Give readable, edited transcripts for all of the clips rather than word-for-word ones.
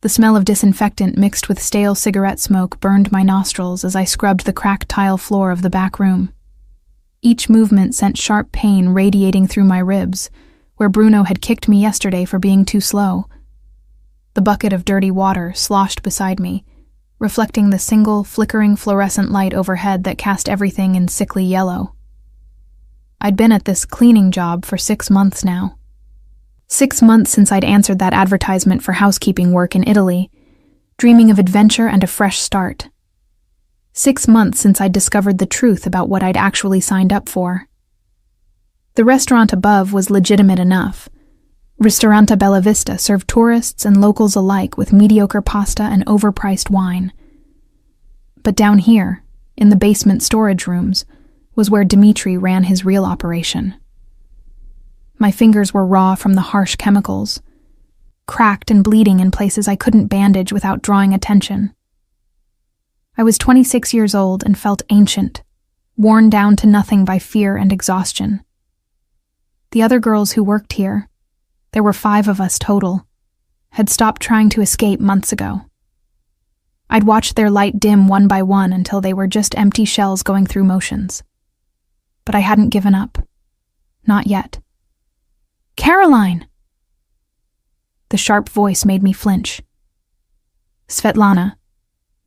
The smell of disinfectant mixed with stale cigarette smoke burned my nostrils as I scrubbed the cracked tile floor of the back room. Each movement sent sharp pain radiating through my ribs, where Bruno had kicked me yesterday for being too slow. The bucket of dirty water sloshed beside me, reflecting the single, flickering fluorescent light overhead that cast everything in sickly yellow. I'd been at this cleaning job for 6 months now. 6 months since I'd answered that advertisement for housekeeping work in Italy, dreaming of adventure and a fresh start. 6 months since I'd discovered the truth about what I'd actually signed up for. The restaurant above was legitimate enough. Ristorante Bella Vista served tourists and locals alike with mediocre pasta and overpriced wine. But down here, in the basement storage rooms, was where Dimitri ran his real operation. My fingers were raw from the harsh chemicals, cracked and bleeding in places I couldn't bandage without drawing attention. I was 26 years old and felt ancient, worn down to nothing by fear and exhaustion. The other girls who worked here, there were 5 of us total, had stopped trying to escape months ago. I'd watched their light dim one by one until they were just empty shells going through motions. But I hadn't given up. Not yet. "Caroline!" The sharp voice made me flinch. Svetlana,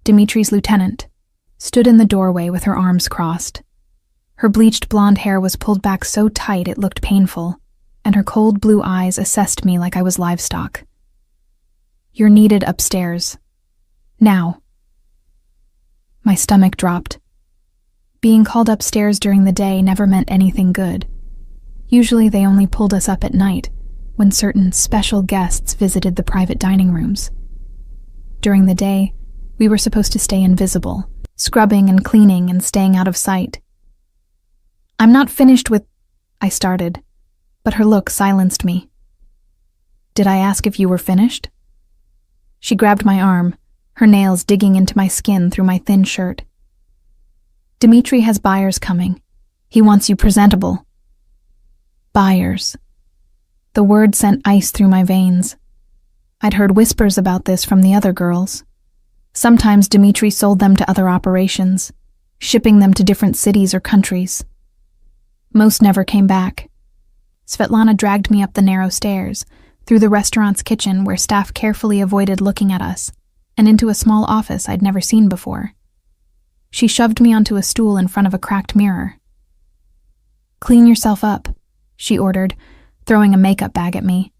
Dimitri's lieutenant, stood in the doorway with her arms crossed. Her bleached blonde hair was pulled back so tight it looked painful, and her cold blue eyes assessed me like I was livestock. "You're needed upstairs. Now." My stomach dropped. Being called upstairs during the day never meant anything good. Usually they only pulled us up at night, when certain special guests visited the private dining rooms. During the day, we were supposed to stay invisible, scrubbing and cleaning and staying out of sight. "I'm not finished with—" I started, but her look silenced me. "Did I ask if you were finished?" She grabbed my arm, her nails digging into my skin through my thin shirt. "Dimitri has buyers coming. He wants you presentable." Buyers. The word sent ice through my veins. I'd heard whispers about this from the other girls. Sometimes Dimitri sold them to other operations, shipping them to different cities or countries. Most never came back. Svetlana dragged me up the narrow stairs, through the restaurant's kitchen where staff carefully avoided looking at us, and into a small office I'd never seen before. She shoved me onto a stool in front of a cracked mirror. "Clean yourself up," she ordered, throwing a makeup bag at me.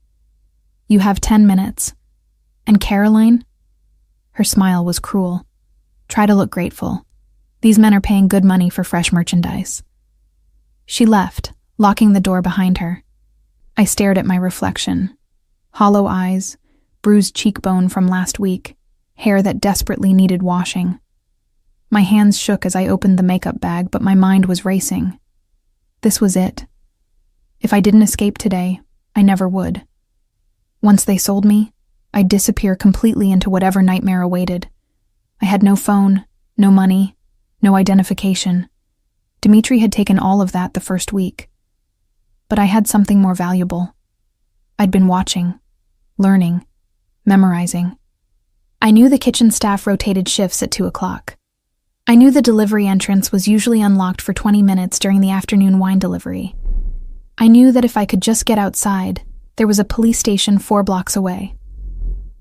"You have 10 minutes. And Caroline?" Her smile was cruel. "Try to look grateful. These men are paying good money for fresh merchandise." She left, locking the door behind her. I stared at my reflection. Hollow eyes, bruised cheekbone from last week, hair that desperately needed washing. My hands shook as I opened the makeup bag, but my mind was racing. This was it. If I didn't escape today, I never would. Once they sold me, I'd disappear completely into whatever nightmare awaited. I had no phone, no money, no identification. Dimitri had taken all of that the first week. But I had something more valuable. I'd been watching, learning, memorizing. I knew the kitchen staff rotated shifts at 2 o'clock. I knew the delivery entrance was usually unlocked for 20 minutes during the afternoon wine delivery. I knew that if I could just get outside, there was a police station 4 blocks away.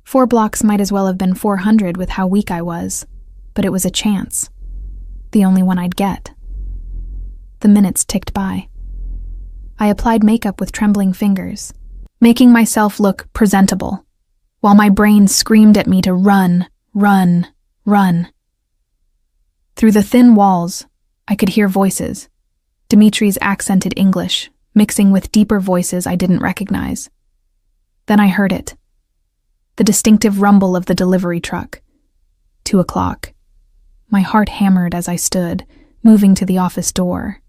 4 blocks might as well have been 400 with how weak I was, but it was a chance. The only one I'd get. The minutes ticked by. I applied makeup with trembling fingers, making myself look presentable, while my brain screamed at me to run, run, run. Through the thin walls, I could hear voices, Dimitri's accented English, mixing with deeper voices I didn't recognize. Then I heard it. The distinctive rumble of the delivery truck. 2 o'clock. My heart hammered as I stood, moving to the office door.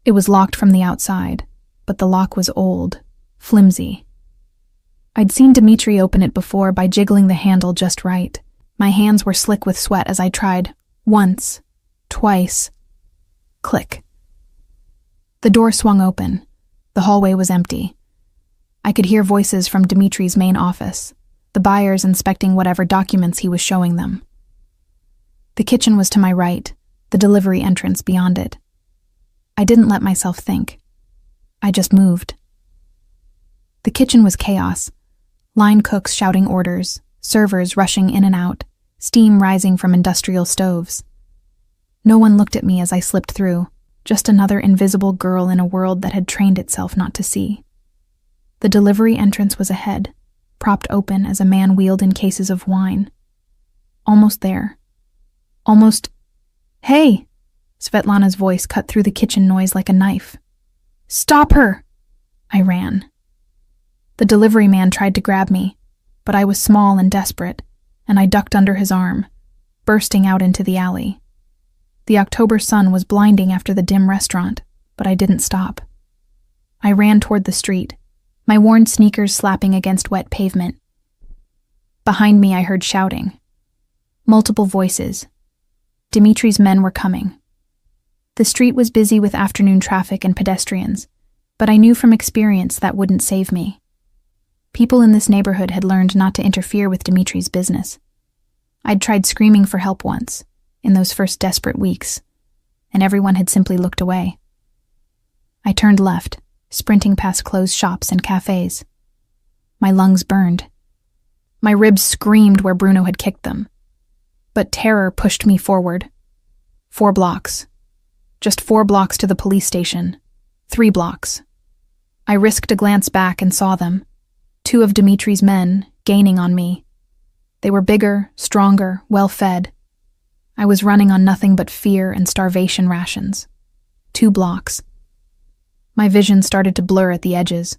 It was locked from the outside, but the lock was old, flimsy. I'd seen Dimitri open it before by jiggling the handle just right. My hands were slick with sweat as I tried. Once. Twice. Click. The door swung open. The hallway was empty. I could hear voices from Dimitri's main office, the buyers inspecting whatever documents he was showing them. The kitchen was to my right, the delivery entrance beyond it. I didn't let myself think. I just moved. The kitchen was chaos. Line cooks shouting orders, servers rushing in and out, steam rising from industrial stoves. No one looked at me as I slipped through, just another invisible girl in a world that had trained itself not to see. The delivery entrance was ahead, propped open as a man wheeled in cases of wine. Almost there. Almost... "Hey!" Svetlana's voice cut through the kitchen noise like a knife. "Stop her!" I ran. The delivery man tried to grab me, but I was small and desperate, and I ducked under his arm, bursting out into the alley. The October sun was blinding after the dim restaurant, but I didn't stop. I ran toward the street, my worn sneakers slapping against wet pavement. Behind me I heard shouting. Multiple voices. Dimitri's men were coming. The street was busy with afternoon traffic and pedestrians, but I knew from experience that wouldn't save me. People in this neighborhood had learned not to interfere with Dimitri's business. I'd tried screaming for help once, in those first desperate weeks, and everyone had simply looked away. I turned left, sprinting past closed shops and cafes. My lungs burned. My ribs screamed where Bruno had kicked them. But terror pushed me forward. 4 blocks. Just 4 blocks to the police station. 3 blocks. I risked a glance back and saw them. 2 of Dimitri's men, gaining on me. They were bigger, stronger, well-fed. I was running on nothing but fear and starvation rations. 2 blocks. My vision started to blur at the edges.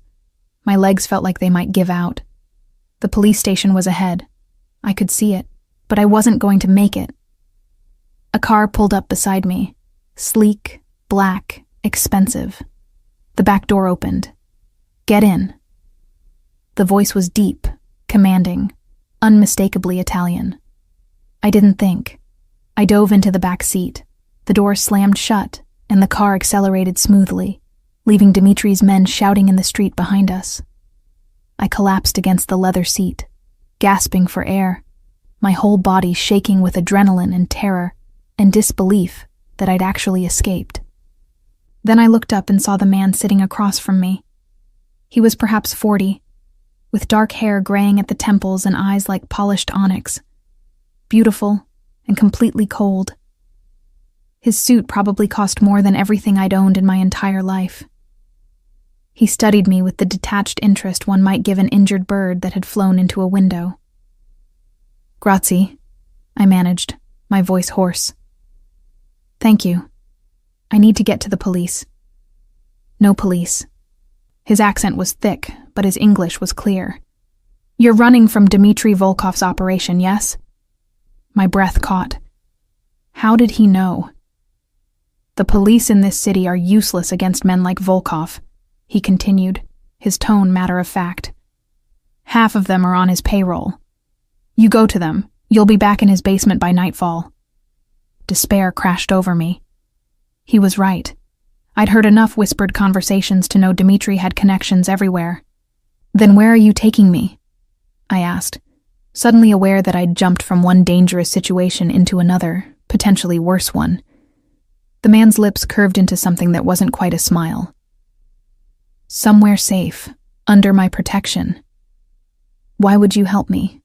My legs felt like they might give out. The police station was ahead. I could see it, but I wasn't going to make it. A car pulled up beside me. Sleek, black, expensive. The back door opened. "Get in." The voice was deep, commanding, unmistakably Italian. I didn't think. I dove into the back seat. The door slammed shut, and the car accelerated smoothly, leaving Dimitri's men shouting in the street behind us. I collapsed against the leather seat, gasping for air, my whole body shaking with adrenaline and terror and disbelief that I'd actually escaped. Then I looked up and saw the man sitting across from me. He was perhaps 40, with dark hair graying at the temples and eyes like polished onyx. Beautiful and completely cold. His suit probably cost more than everything I'd owned in my entire life. He studied me with the detached interest one might give an injured bird that had flown into a window. "Grazie," I managed, my voice hoarse. "Thank you. I need to get to the police." "No police." His accent was thick, but his English was clear. "You're running from Dmitri Volkov's operation, yes?" My breath caught. How did he know? "The police in this city are useless against men like Volkov," he continued, his tone matter of fact. "Half of them are on his payroll. You go to them. You'll be back in his basement by nightfall." Despair crashed over me. He was right. I'd heard enough whispered conversations to know Dmitri had connections everywhere. "Then where are you taking me?" I asked, suddenly aware that I'd jumped from one dangerous situation into another, potentially worse one. The man's lips curved into something that wasn't quite a smile. "Somewhere safe, under my protection." "Why would you help me?"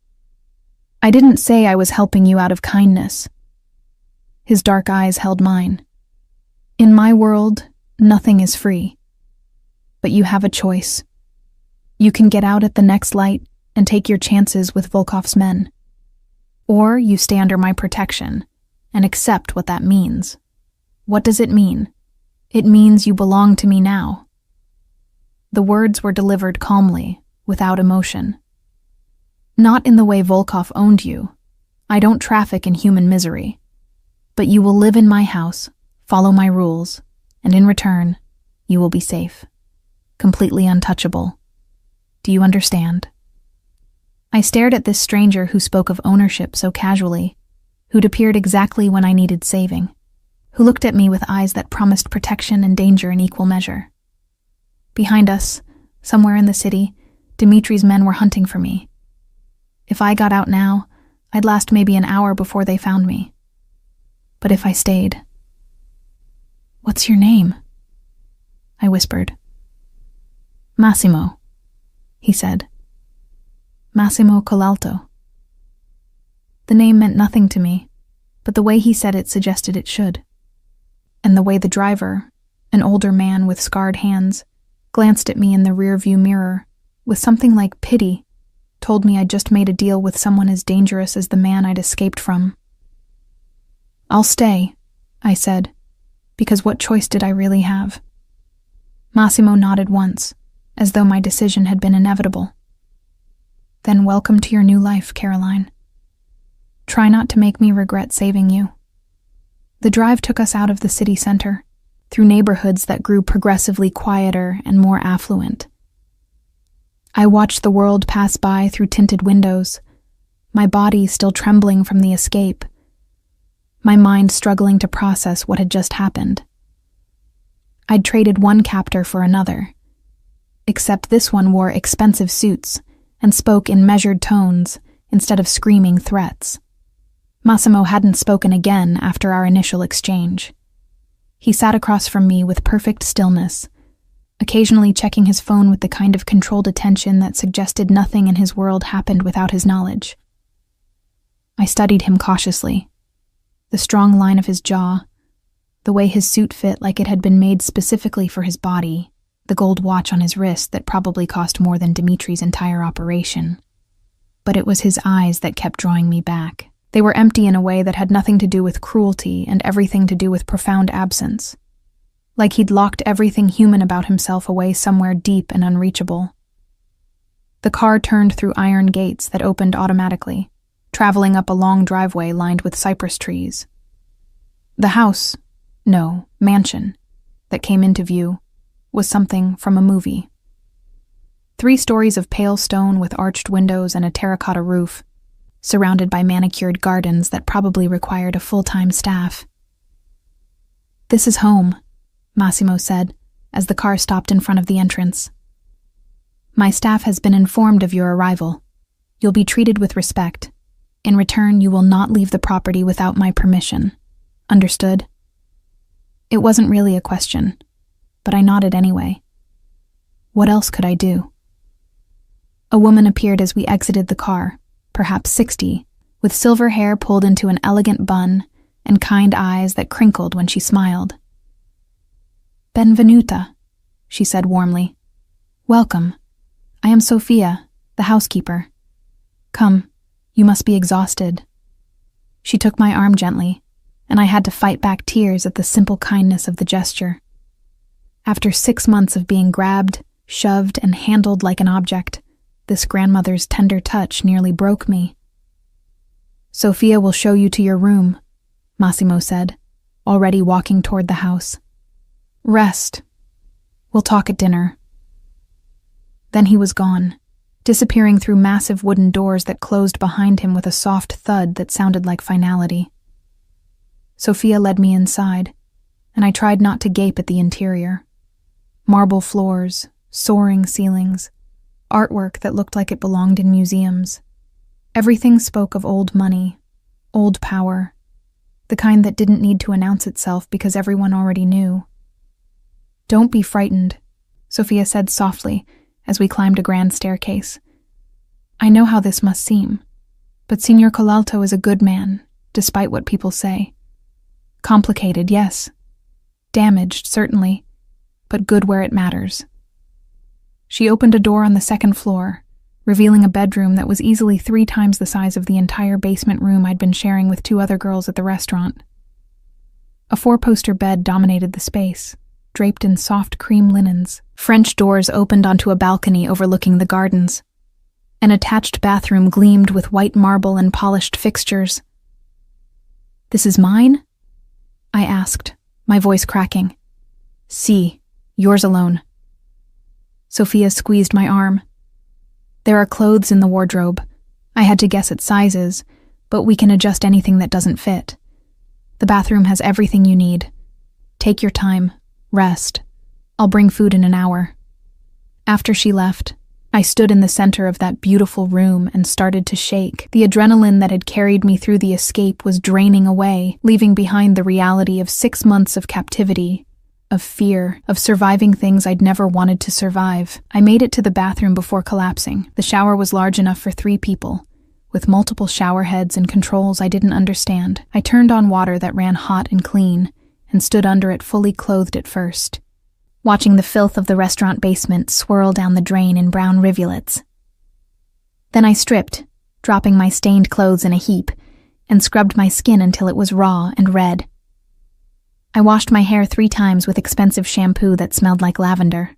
"I didn't say I was helping you out of kindness." His dark eyes held mine. "In my world, nothing is free. But you have a choice. You can get out at the next light and take your chances with Volkov's men. Or you stay under my protection and accept what that means. What does it mean? It means you belong to me now." The words were delivered calmly, without emotion. "Not in the way Volkov owned you. I don't traffic in human misery. But you will live in my house, follow my rules, and in return, you will be safe. Completely untouchable. Do you understand?" I stared at this stranger who spoke of ownership so casually, who'd appeared exactly when I needed saving, who looked at me with eyes that promised protection and danger in equal measure. Behind us, somewhere in the city, Dimitri's men were hunting for me. If I got out now, I'd last maybe an hour before they found me. But if I stayed... "What's your name?" I whispered. "Massimo," he said. "Massimo Colalto." The name meant nothing to me, but the way he said it suggested it should. And the way the driver, an older man with scarred hands, glanced at me in the rear-view mirror with something like pity, told me I'd just made a deal with someone as dangerous as the man I'd escaped from. "I'll stay," I said, because what choice did I really have? Massimo nodded once, as though my decision had been inevitable. "Then welcome to your new life, Caroline. Try not to make me regret saving you." The drive took us out of the city center, through neighborhoods that grew progressively quieter and more affluent. I watched the world pass by through tinted windows, my body still trembling from the escape, my mind struggling to process what had just happened. I'd traded one captor for another, except this one wore expensive suits and spoke in measured tones instead of screaming threats. Massimo hadn't spoken again after our initial exchange. He sat across from me with perfect stillness, occasionally checking his phone with the kind of controlled attention that suggested nothing in his world happened without his knowledge. I studied him cautiously. The strong line of his jaw, the way his suit fit like it had been made specifically for his body, the gold watch on his wrist that probably cost more than Dimitri's entire operation. But it was his eyes that kept drawing me back. They were empty in a way that had nothing to do with cruelty and everything to do with profound absence. Like he'd locked everything human about himself away somewhere deep and unreachable. The car turned through iron gates that opened automatically, traveling up a long driveway lined with cypress trees. The house, no, mansion, that came into view was something from a movie. 3 stories of pale stone with arched windows and a terracotta roof, surrounded by manicured gardens that probably required a full-time staff. "This is home," Massimo said, as the car stopped in front of the entrance. "My staff has been informed of your arrival. You'll be treated with respect. In return, you will not leave the property without my permission. Understood?" It wasn't really a question, but I nodded anyway. What else could I do? A woman appeared as we exited the car, perhaps 60, with silver hair pulled into an elegant bun and kind eyes that crinkled when she smiled. "Benvenuta," she said warmly. "Welcome. I am Sofia, the housekeeper. Come, you must be exhausted." She took my arm gently, and I had to fight back tears at the simple kindness of the gesture. After 6 months of being grabbed, shoved, and handled like an object, this grandmother's tender touch nearly broke me. "Sofia will show you to your room," Massimo said, already walking toward the house. "Rest. We'll talk at dinner." Then he was gone, disappearing through massive wooden doors that closed behind him with a soft thud that sounded like finality. Sofia led me inside, and I tried not to gape at the interior. Marble floors, soaring ceilings, artwork that looked like it belonged in museums. Everything spoke of old money, old power, the kind that didn't need to announce itself because everyone already knew. "Don't be frightened," Sofia said softly as we climbed a grand staircase. "I know how this must seem, but Signor Colalto is a good man, despite what people say. Complicated, yes. Damaged, certainly, but good where it matters." She opened a door on the 2nd floor, revealing a bedroom that was easily 3 times the size of the entire basement room I'd been sharing with 2 other girls at the restaurant. A 4-poster bed dominated the space, draped in soft cream linens. French doors opened onto a balcony overlooking the gardens. An attached bathroom gleamed with white marble and polished fixtures. "This is mine?" I asked, my voice cracking. "Si, yours alone." Sofia squeezed my arm. "There are clothes in the wardrobe. I had to guess at sizes, but we can adjust anything that doesn't fit. The bathroom has everything you need. Take your time, rest. I'll bring food in an hour." After she left, I stood in the center of that beautiful room and started to shake. The adrenaline that had carried me through the escape was draining away, leaving behind the reality of 6 months of captivity, of fear, of surviving things I'd never wanted to survive. I made it to the bathroom before collapsing. The shower was large enough for 3 people, with multiple shower heads and controls I didn't understand. I turned on water that ran hot and clean, and stood under it fully clothed at first, watching the filth of the restaurant basement swirl down the drain in brown rivulets. Then I stripped, dropping my stained clothes in a heap, and scrubbed my skin until it was raw and red. I washed my hair 3 times with expensive shampoo that smelled like lavender.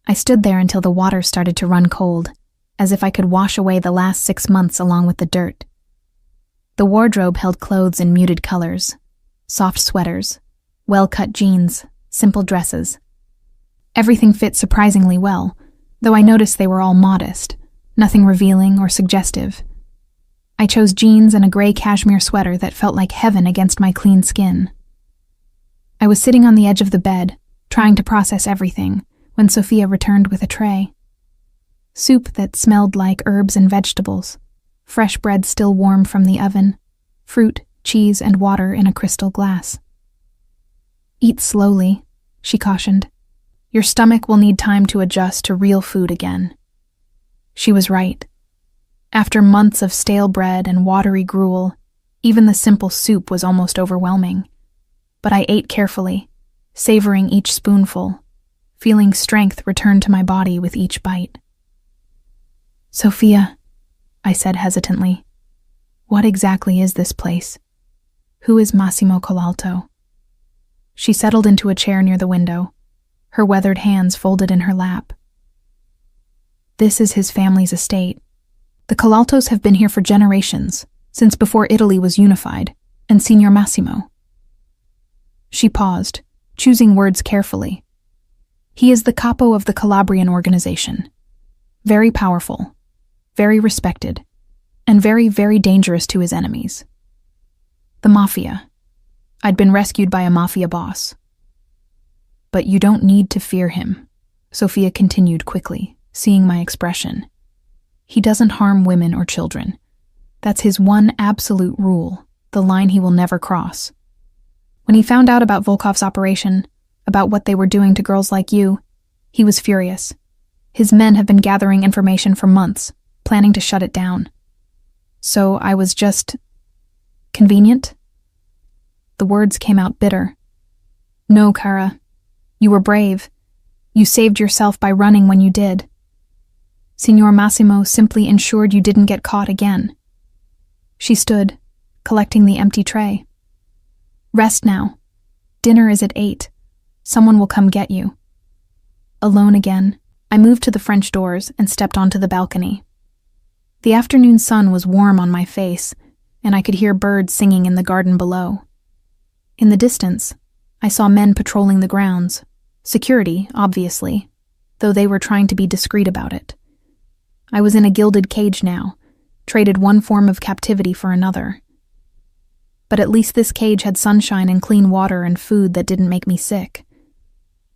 I stood there until the water started to run cold, as if I could wash away the last 6 months along with the dirt. The wardrobe held clothes in muted colors, soft sweaters, well-cut jeans, simple dresses. Everything fit surprisingly well, though I noticed they were all modest, nothing revealing or suggestive. I chose jeans and a gray cashmere sweater that felt like heaven against my clean skin. I was sitting on the edge of the bed, trying to process everything, when Sophia returned with a tray. Soup that smelled like herbs and vegetables, fresh bread still warm from the oven, fruit, cheese, and water in a crystal glass. "Eat slowly," she cautioned. "Your stomach will need time to adjust to real food again." She was right. After months of stale bread and watery gruel, even the simple soup was almost overwhelming. But I ate carefully, savoring each spoonful, feeling strength return to my body with each bite. "Sophia," I said hesitantly, "what exactly is this place? Who is Massimo Colalto?" She settled into a chair near the window, her weathered hands folded in her lap. "This is his family's estate. The Colaltos have been here for generations, since before Italy was unified, and Signor Massimo." She paused, choosing words carefully. "He is the capo of the Calabrian organization. Very powerful, very respected, and very, very dangerous to his enemies. The Mafia. I'd been rescued by a Mafia boss." "But you don't need to fear him," Sophia continued quickly, seeing my expression. "He doesn't harm women or children. That's his one absolute rule, the line he will never cross. When he found out about Volkov's operation, about what they were doing to girls like you, he was furious. His men have been gathering information for months, planning to shut it down. So I was just... convenient?" The words came out bitter. "No, Cara. You were brave. You saved yourself by running when you did. Signor Massimo simply ensured you didn't get caught again." She stood, collecting the empty tray. "Rest now. Dinner is at 8. Someone will come get you." Alone again, I moved to the French doors and stepped onto the balcony. The afternoon sun was warm on my face, and I could hear birds singing in the garden below. In the distance, I saw men patrolling the grounds. Security, obviously, though they were trying to be discreet about it. I was in a gilded cage now, traded one form of captivity for another. But at least this cage had sunshine and clean water and food that didn't make me sick.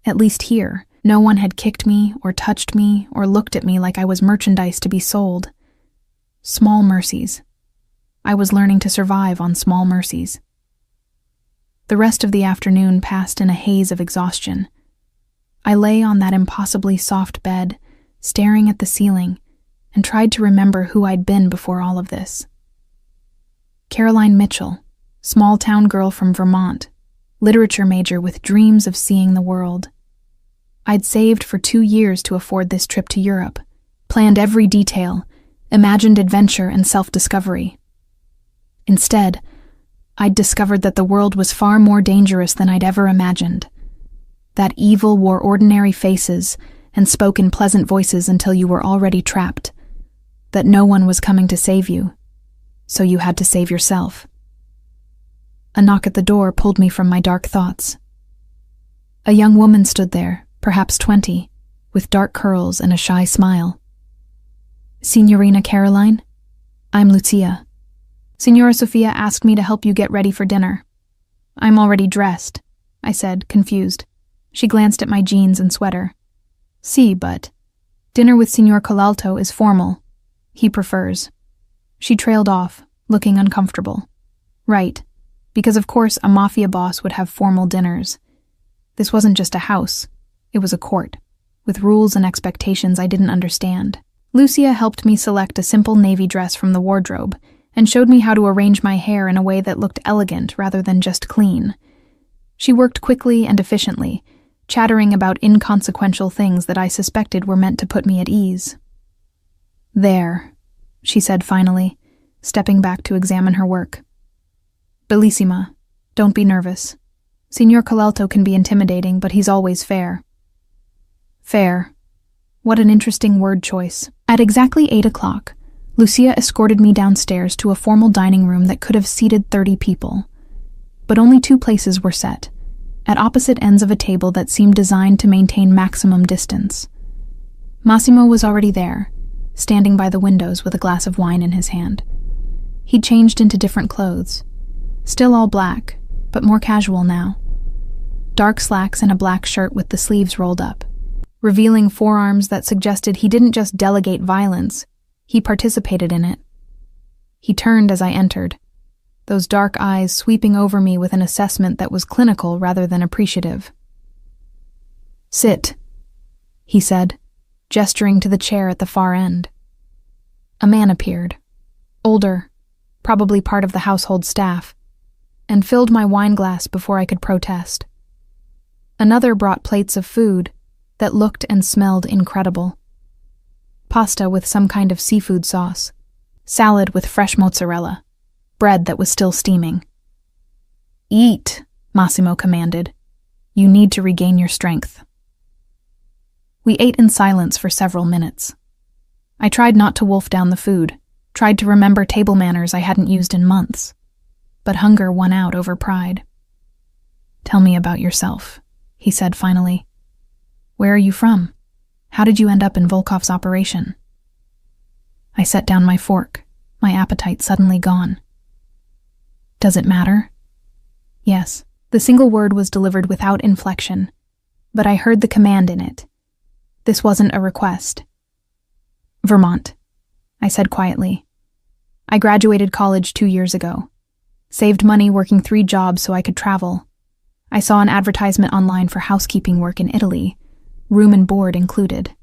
At least here, no one had kicked me or touched me or looked at me like I was merchandise to be sold. Small mercies. I was learning to survive on small mercies. The rest of the afternoon passed in a haze of exhaustion. I lay on that impossibly soft bed, staring at the ceiling, and tried to remember who I'd been before all of this. Caroline Mitchell, small-town girl from Vermont, literature major with dreams of seeing the world. I'd saved for 2 years to afford this trip to Europe, planned every detail, imagined adventure and self-discovery. Instead, I'd discovered that the world was far more dangerous than I'd ever imagined. That evil wore ordinary faces and spoke in pleasant voices until you were already trapped. That no one was coming to save you, so you had to save yourself. A knock at the door pulled me from my dark thoughts. A young woman stood there, perhaps 20, with dark curls and a shy smile. "Signorina Caroline? I'm Lucia. Signora Sophia asked me to help you get ready for dinner." "I'm already dressed," I said, confused. She glanced at my jeans and sweater. "See, but..." Dinner with Signor Colalto is formal. He prefers. She trailed off, looking uncomfortable. Right, because of course a mafia boss would have formal dinners. This wasn't just a house, it was a court, with rules and expectations I didn't understand. Lucia helped me select a simple navy dress from the wardrobe and showed me how to arrange my hair in a way that looked elegant rather than just clean. She worked quickly and efficiently, chattering about inconsequential things that I suspected were meant to put me at ease. There, she said finally, stepping back to examine her work. Bellissima, don't be nervous. Signor Colalto can be intimidating, but he's always fair. Fair. What an interesting word choice. At exactly 8 o'clock, Lucia escorted me downstairs to a formal dining room that could have seated 30 people. But only 2 places were set, at opposite ends of a table that seemed designed to maintain maximum distance. Massimo was already there, standing by the windows with a glass of wine in his hand. He'd changed into different clothes, still all black, but more casual now. Dark slacks and a black shirt with the sleeves rolled up, revealing forearms that suggested he didn't just delegate violence, he participated in it. He turned as I entered, those dark eyes sweeping over me with an assessment that was clinical rather than appreciative. Sit, he said, gesturing to the chair at the far end. A man appeared, older, probably part of the household staff, and filled my wine glass before I could protest. Another brought plates of food that looked and smelled incredible. Pasta with some kind of seafood sauce, salad with fresh mozzarella, bread that was still steaming. Eat, Massimo commanded. You need to regain your strength. We ate in silence for several minutes. I tried not to wolf down the food, tried to remember table manners I hadn't used in months, but hunger won out over pride. Tell me about yourself, he said finally. Where are you from? How did you end up in Volkov's operation? I set down my fork, my appetite suddenly gone. Does it matter? Yes, the single word was delivered without inflection, but I heard the command in it. This wasn't a request. Vermont, I said quietly. I graduated college 2 years ago. Saved money working 3 jobs so I could travel. I saw an advertisement online for housekeeping work in Italy, room and board included.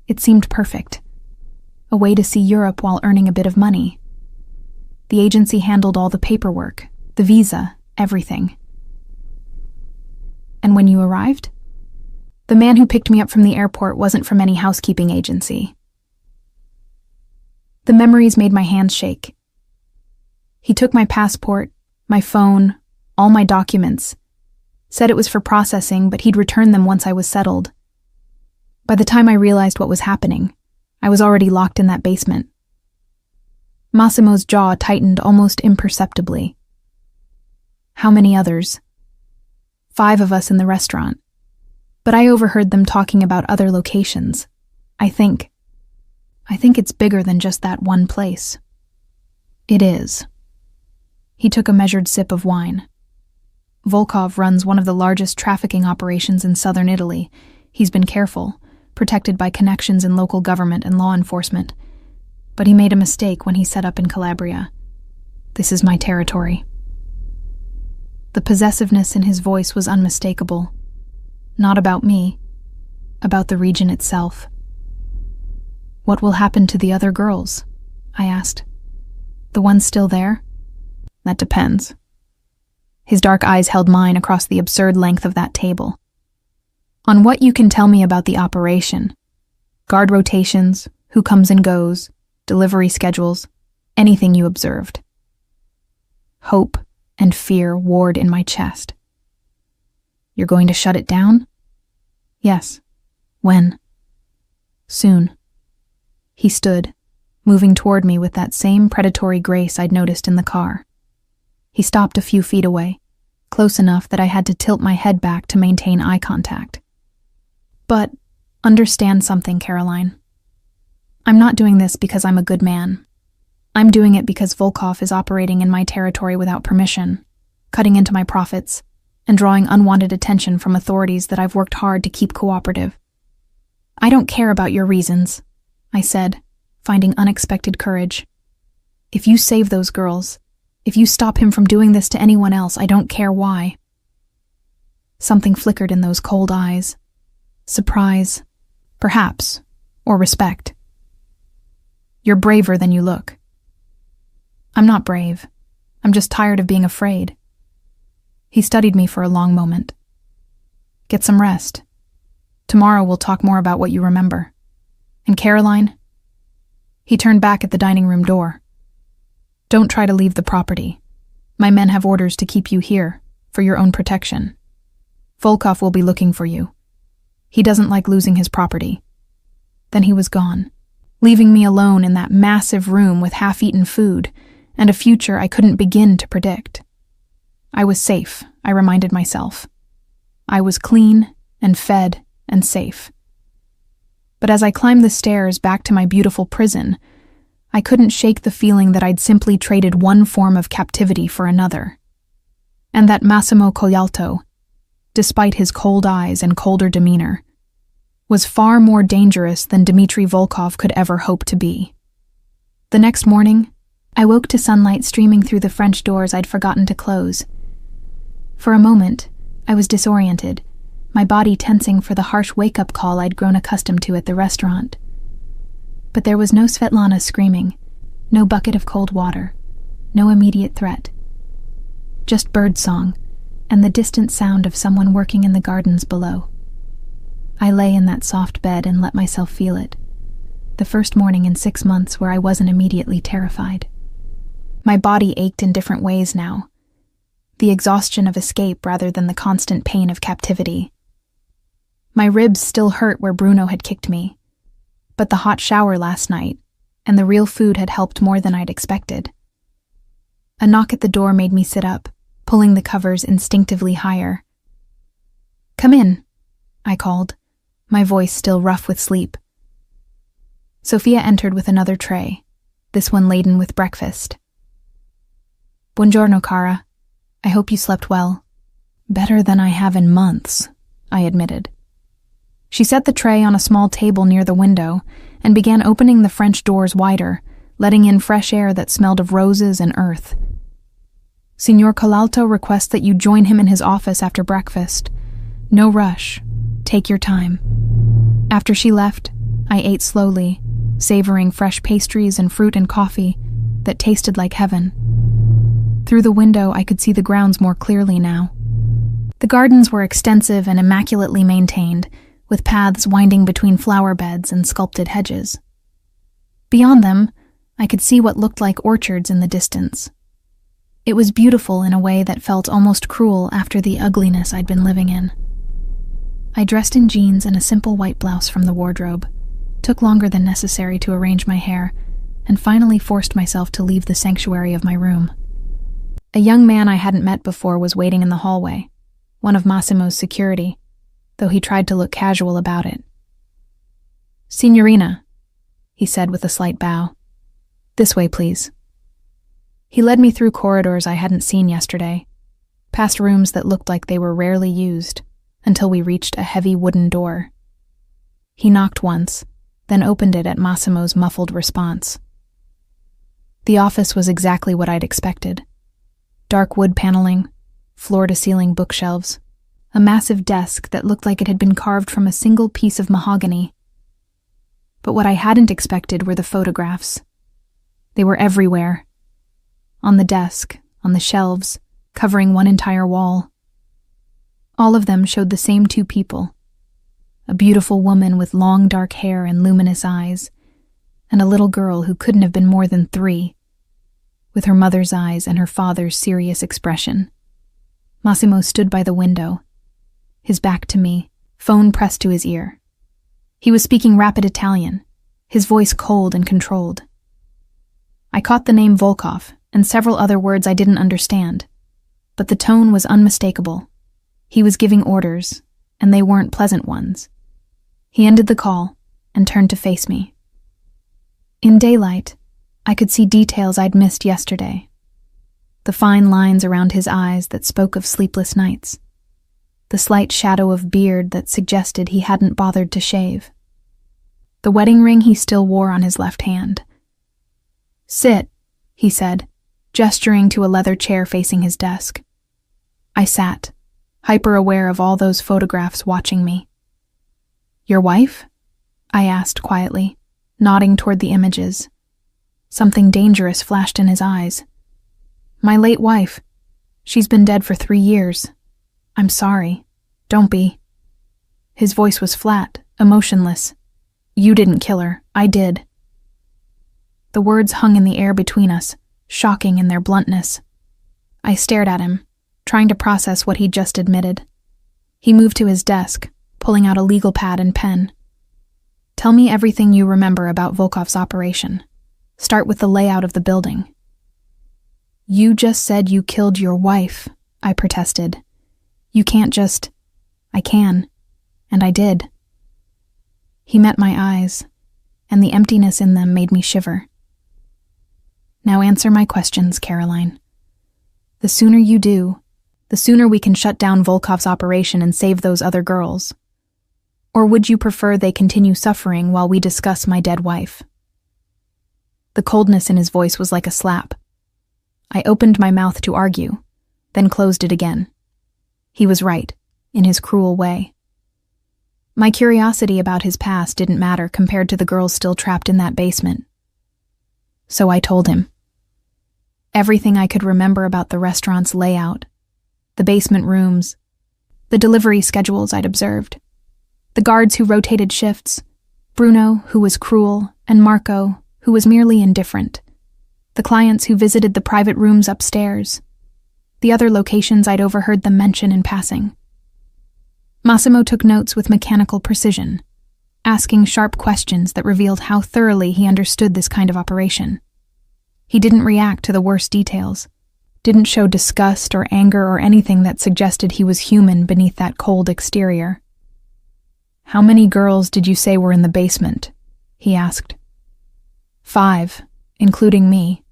It seemed perfect. A way to see Europe while earning a bit of money. The agency handled all the paperwork, the visa, everything. And when you arrived? The man who picked me up from the airport wasn't from any housekeeping agency. The memories made my hands shake. He took my passport, my phone, all my documents, said it was for processing, but he'd return them once I was settled. By the time I realized what was happening, I was already locked in that basement. Massimo's jaw tightened almost imperceptibly. How many others? 5 of us in the restaurant. But I overheard them talking about other locations. I think it's bigger than just that one place. It is. He took a measured sip of wine. Volkov runs one of the largest trafficking operations in southern Italy. He's been careful, protected by connections in local government and law enforcement. But he made a mistake when he set up in Calabria. This is my territory. The possessiveness in his voice was unmistakable. Not about me, about the region itself. What will happen to the other girls? I asked. The ones still there? That depends. His dark eyes held mine across the absurd length of that table. On what you can tell me about the operation. Guard rotations, who comes and goes, delivery schedules, anything you observed. Hope and fear warred in my chest. You're going to shut it down? Yes. When? Soon. He stood, moving toward me with that same predatory grace I'd noticed in the car. He stopped a few feet away, close enough that I had to tilt my head back to maintain eye contact. But understand something, Caroline. I'm not doing this because I'm a good man. I'm doing it because Volkov is operating in my territory without permission, cutting into my profits, and drawing unwanted attention from authorities that I've worked hard to keep cooperative. I don't care about your reasons, I said, finding unexpected courage. If you save those girls, if you stop him from doing this to anyone else, I don't care why. Something flickered in those cold eyes. Surprise, perhaps, or respect. You're braver than you look. I'm not brave. I'm just tired of being afraid. He studied me for a long moment. Get some rest. Tomorrow we'll talk more about what you remember. And Caroline? He turned back at the dining room door. Don't try to leave the property. My men have orders to keep you here, for your own protection. Volkov will be looking for you. He doesn't like losing his property. Then he was gone, leaving me alone in that massive room with half-eaten food and a future I couldn't begin to predict. I was safe, I reminded myself. I was clean and fed and safe. But as I climbed the stairs back to my beautiful prison, I couldn't shake the feeling that I'd simply traded one form of captivity for another. And that Massimo Colalto, despite his cold eyes and colder demeanor, was far more dangerous than Dmitry Volkov could ever hope to be. The next morning, I woke to sunlight streaming through the French doors I'd forgotten to close. For a moment, I was disoriented, my body tensing for the harsh wake-up call I'd grown accustomed to at the restaurant. But there was no Svetlana screaming, no bucket of cold water, no immediate threat. Just birdsong and the distant sound of someone working in the gardens below. I lay in that soft bed and let myself feel it. The first morning in 6 months where I wasn't immediately terrified. My body ached in different ways now. The exhaustion of escape rather than the constant pain of captivity. My ribs still hurt where Bruno had kicked me, but the hot shower last night and the real food had helped more than I'd expected. A knock at the door made me sit up, pulling the covers instinctively higher. "Come in," I called, my voice still rough with sleep. Sophia entered with another tray, this one laden with breakfast. "Buongiorno, cara. I hope you slept well." "Better than I have in months," I admitted. She set the tray on a small table near the window and began opening the French doors wider, letting in fresh air that smelled of roses and earth. "Signor Colalto requests that you join him in his office after breakfast. No rush. Take your time." After she left, I ate slowly, savoring fresh pastries and fruit and coffee that tasted like heaven. Through the window, I could see the grounds more clearly now. The gardens were extensive and immaculately maintained, with paths winding between flower beds and sculpted hedges. Beyond them, I could see what looked like orchards in the distance. It was beautiful in a way that felt almost cruel after the ugliness I'd been living in. I dressed in jeans and a simple white blouse from the wardrobe, took longer than necessary to arrange my hair, and finally forced myself to leave the sanctuary of my room. A young man I hadn't met before was waiting in the hallway, one of Massimo's security, though he tried to look casual about it. "Signorina," he said with a slight bow. "This way, please." He led me through corridors I hadn't seen yesterday, past rooms that looked like they were rarely used, until we reached a heavy wooden door. He knocked once, then opened it at Massimo's muffled response. The office was exactly what I'd expected. Dark wood paneling, floor-to-ceiling bookshelves, a massive desk that looked like it had been carved from a single piece of mahogany. But what I hadn't expected were the photographs. They were everywhere. On the desk, on the shelves, covering one entire wall. All of them showed the same two people. A beautiful woman with long dark hair and luminous eyes, and a little girl who couldn't have been more than 3, with her mother's eyes and her father's serious expression. Massimo stood by the window, his back to me, phone pressed to his ear. He was speaking rapid Italian, his voice cold and controlled. I caught the name Volkov and several other words I didn't understand, but the tone was unmistakable. He was giving orders, and they weren't pleasant ones. He ended the call and turned to face me. In daylight, I could see details I'd missed yesterday. The fine lines around his eyes that spoke of sleepless nights. The slight shadow of beard that suggested he hadn't bothered to shave. the wedding ring he still wore on his left hand. "Sit," he said, gesturing to a leather chair facing his desk. I sat, hyper-aware of all those photographs watching me. "Your wife?" I asked quietly, nodding toward the images. Something dangerous flashed in his eyes. "My late wife. She's been dead for 3 years. I'm sorry. Don't be." His voice was flat, emotionless. "You didn't kill her. I did." The words hung in the air between us, shocking in their bluntness. I stared at him, trying to process what he'd just admitted. He moved to his desk, pulling out a legal pad and pen. "Tell me everything you remember about Volkov's operation. Start with the layout of the building." "You just said you killed your wife," I protested. "You can't just—" "I can, and I did." He met my eyes, and the emptiness in them made me shiver. "Now answer my questions, Caroline. The sooner you do, the sooner we can shut down Volkov's operation and save those other girls. Or would you prefer they continue suffering while we discuss my dead wife?" The coldness in his voice was like a slap. I opened my mouth to argue, then closed it again. He was right, in his cruel way. My curiosity about his past didn't matter compared to the girls still trapped in that basement. So I told him. Everything I could remember about the restaurant's layout, the basement rooms, the delivery schedules I'd observed, the guards who rotated shifts, Bruno, who was cruel, and Marco, who was merely indifferent, the clients who visited the private rooms upstairs, the other locations I'd overheard them mention in passing. Massimo took notes with mechanical precision, asking sharp questions that revealed how thoroughly he understood this kind of operation. He didn't react to the worst details, didn't show disgust or anger or anything that suggested he was human beneath that cold exterior. "How many girls did you say were in the basement?" he asked. 5, including me.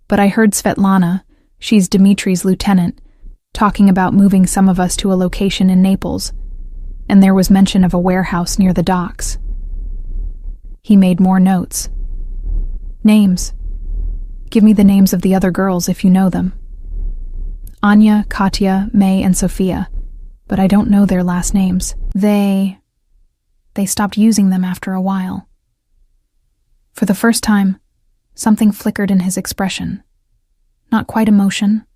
But I heard Svetlana, she's Dimitri's lieutenant, talking about moving some of us to a location in Naples, and there was mention of a warehouse near the docks. He made more notes. "Names. Give me the names of the other girls if you know them." "Anya, Katya, May, and Sophia, but I don't know their last names. They stopped using them after a while." For the first time, something flickered in his expression. Not quite emotion,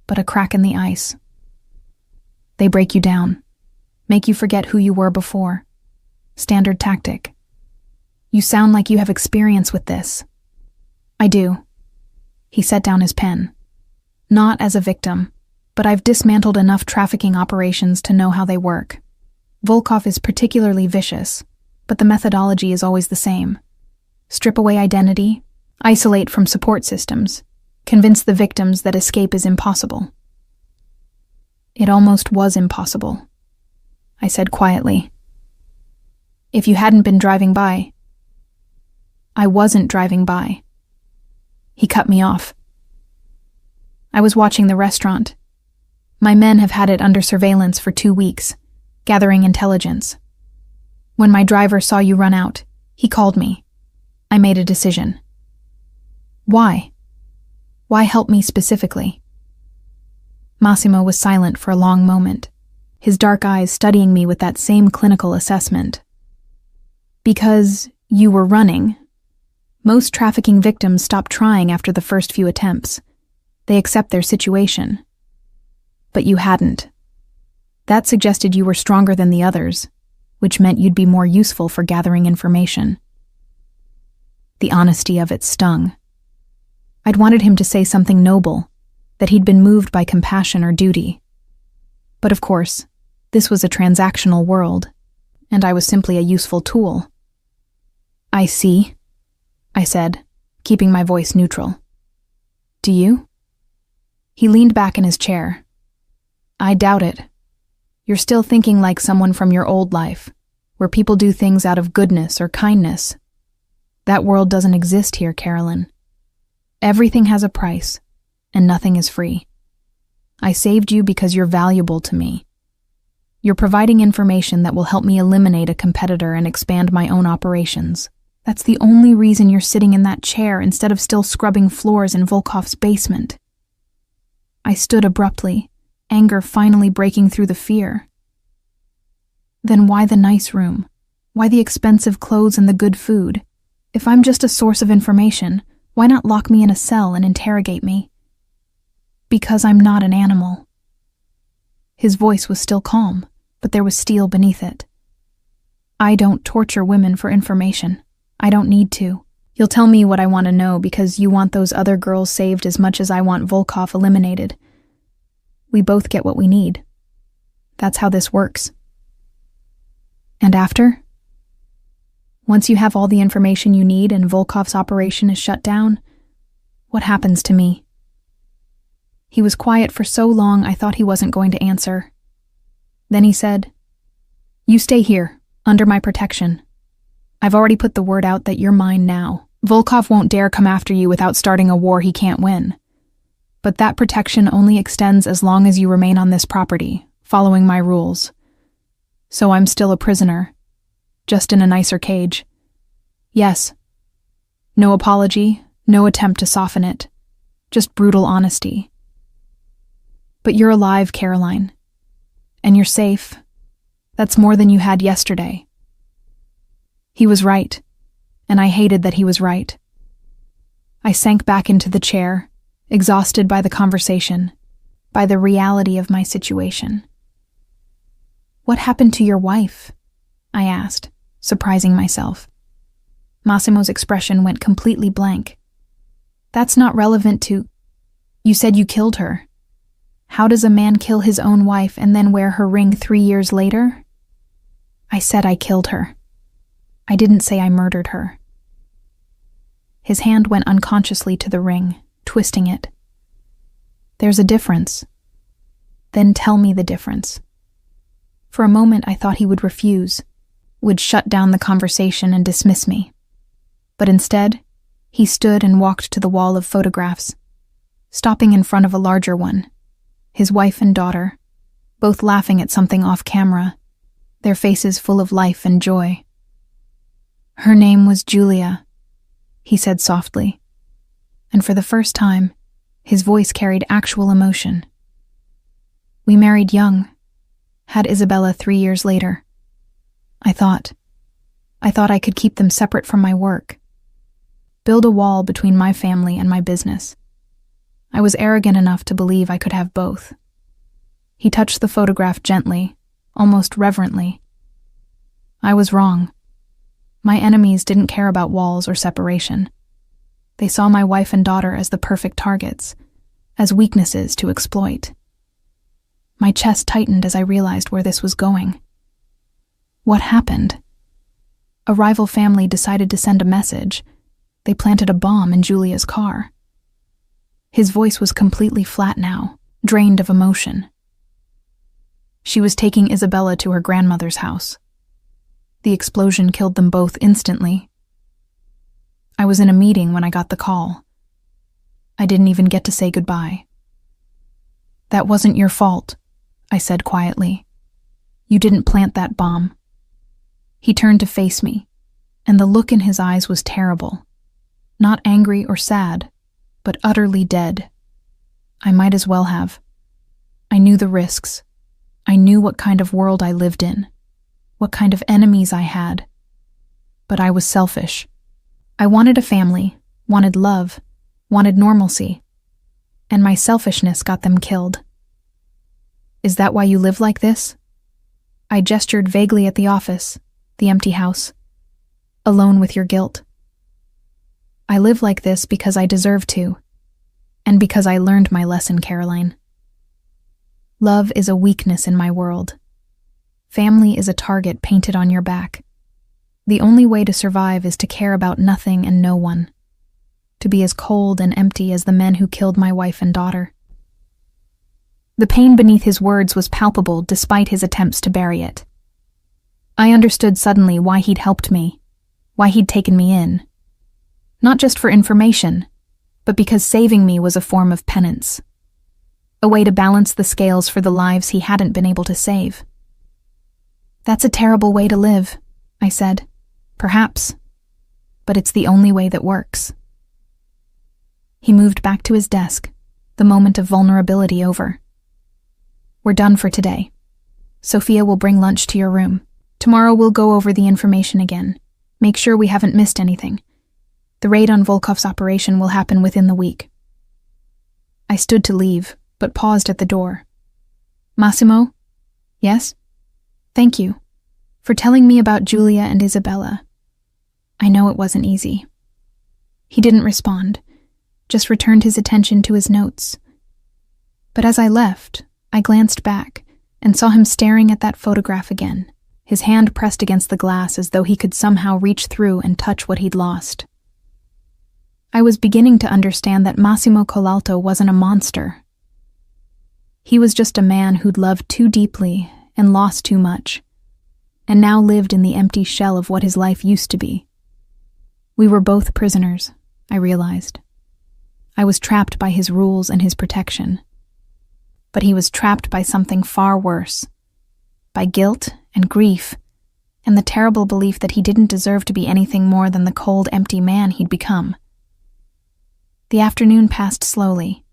but a crack in the ice. "They break you down, make you forget who you were before. Standard tactic. You sound like you have experience with this." "I do." He set down his pen. "Not as a victim, but I've dismantled enough trafficking operations to know how they work. Volkov is particularly vicious, but the methodology is always the same. Strip away identity, isolate from support systems, convince the victims that escape is impossible." "It almost was impossible," I said quietly. "If you hadn't been driving by." "I wasn't driving by." He cut me off. "I was watching the restaurant. My men have had it under surveillance for 2 weeks, gathering intelligence. When my driver saw you run out, he called me. I made a decision." "Why? Why help me specifically?" Massimo was silent for a long moment, his dark eyes studying me with that same clinical assessment. "Because you were running. Most trafficking victims stop trying after the first few attempts. They accept their situation. But you hadn't. That suggested you were stronger than the others, which meant you'd be more useful for gathering information." The honesty of it stung. I'd wanted him to say something noble, that he'd been moved by compassion or duty. But of course, this was a transactional world, and I was simply a useful tool. "I see," I said, keeping my voice neutral. "Do you?" He leaned back in his chair. "I doubt it. You're still thinking like someone from your old life, where people do things out of goodness or kindness. That world doesn't exist here, Carolyn. Everything has a price, and nothing is free. I saved you because you're valuable to me. You're providing information that will help me eliminate a competitor and expand my own operations. That's the only reason you're sitting in that chair instead of still scrubbing floors in Volkov's basement." I stood abruptly, anger finally breaking through the fear. Then why the nice room? Why the expensive clothes and the good food? If I'm just a source of information, why not lock me in a cell and interrogate me? Because I'm not an animal. His voice was still calm, but there was steel beneath it. I don't torture women for information. I don't need to. You'll tell me what I want to know because you want those other girls saved as much as I want Volkov eliminated. We both get what we need. That's how this works. And after? Once you have all the information you need and Volkov's operation is shut down, what happens to me? He was quiet for so long I thought he wasn't going to answer. Then he said, "You stay here, under my protection. I've already put the word out that you're mine now. Volkov won't dare come after you without starting a war he can't win. But that protection only extends as long as you remain on this property, following my rules. So I'm still a prisoner, just in a nicer cage. Yes. No apology, no attempt to soften it, just brutal honesty. But you're alive, Caroline. And you're safe. That's more than you had yesterday." He was right, and I hated that he was right. I sank back into the chair, exhausted by the conversation, by the reality of my situation. "What happened to your wife?" I asked, surprising myself. Massimo's expression went completely blank. "That's not relevant to... You said you killed her. How does a man kill his own wife and then wear her ring 3 years later?" I said I killed her. I didn't say I murdered her. His hand went unconsciously to the ring, twisting it. "There's a difference." "Then tell me the difference." For a moment I thought he would refuse, would shut down the conversation and dismiss me. But instead, he stood and walked to the wall of photographs, stopping in front of a larger one, his wife and daughter, both laughing at something off camera, their faces full of life and joy. "Her name was Julia," he said softly, and for the first time, his voice carried actual emotion. "We married young, had Isabella 3 years later. I thought I could keep them separate from my work, build a wall between my family and my business. I was arrogant enough to believe I could have both." He touched the photograph gently, almost reverently. "I was wrong. My enemies didn't care about walls or separation. They saw my wife and daughter as the perfect targets, as weaknesses to exploit." My chest tightened as I realized where this was going. What happened? A rival family decided to send a message. They planted a bomb in Julia's car. His voice was completely flat now, drained of emotion. "She was taking Isabella to her grandmother's house. The explosion killed them both instantly. I was in a meeting when I got the call. I didn't even get to say goodbye." "That wasn't your fault," I said quietly. "You didn't plant that bomb." He turned to face me, and the look in his eyes was terrible. Not angry or sad, but utterly dead. I might as well have. I knew the risks. I knew what kind of world I lived in, what kind of enemies I had. But I was selfish. I wanted a family, wanted love, wanted normalcy, and my selfishness got them killed. "Is that why you live like this?" I gestured vaguely at the office, the empty house. "Alone with your guilt." "I live like this because I deserve to, and because I learned my lesson, Caroline. Love is a weakness in my world. Family is a target painted on your back. The only way to survive is to care about nothing and no one, to be as cold and empty as the men who killed my wife and daughter." The pain beneath his words was palpable despite his attempts to bury it. I understood suddenly why he'd helped me, why he'd taken me in. Not just for information, but because saving me was a form of penance. A way to balance the scales for the lives he hadn't been able to save. That's a terrible way to live, I said. Perhaps. But it's the only way that works. He moved back to his desk, the moment of vulnerability over. We're done for today. Sophia will bring lunch to your room. Tomorrow we'll go over the information again. Make sure we haven't missed anything. The raid on Volkov's operation will happen within the week. I stood to leave, but paused at the door. Massimo? Yes? Thank you for telling me about Julia and Isabella. I know it wasn't easy. He didn't respond, just returned his attention to his notes. But as I left, I glanced back and saw him staring at that photograph again, his hand pressed against the glass as though he could somehow reach through and touch what he'd lost. I was beginning to understand that Massimo Colalto wasn't a monster. He was just a man who'd loved too deeply and lost too much, and now lived in the empty shell of what his life used to be. We were both prisoners, I realized. I was trapped by his rules and his protection. But he was trapped by something far worse, by guilt and grief, and the terrible belief that he didn't deserve to be anything more than the cold, empty man he'd become. The afternoon passed slowly.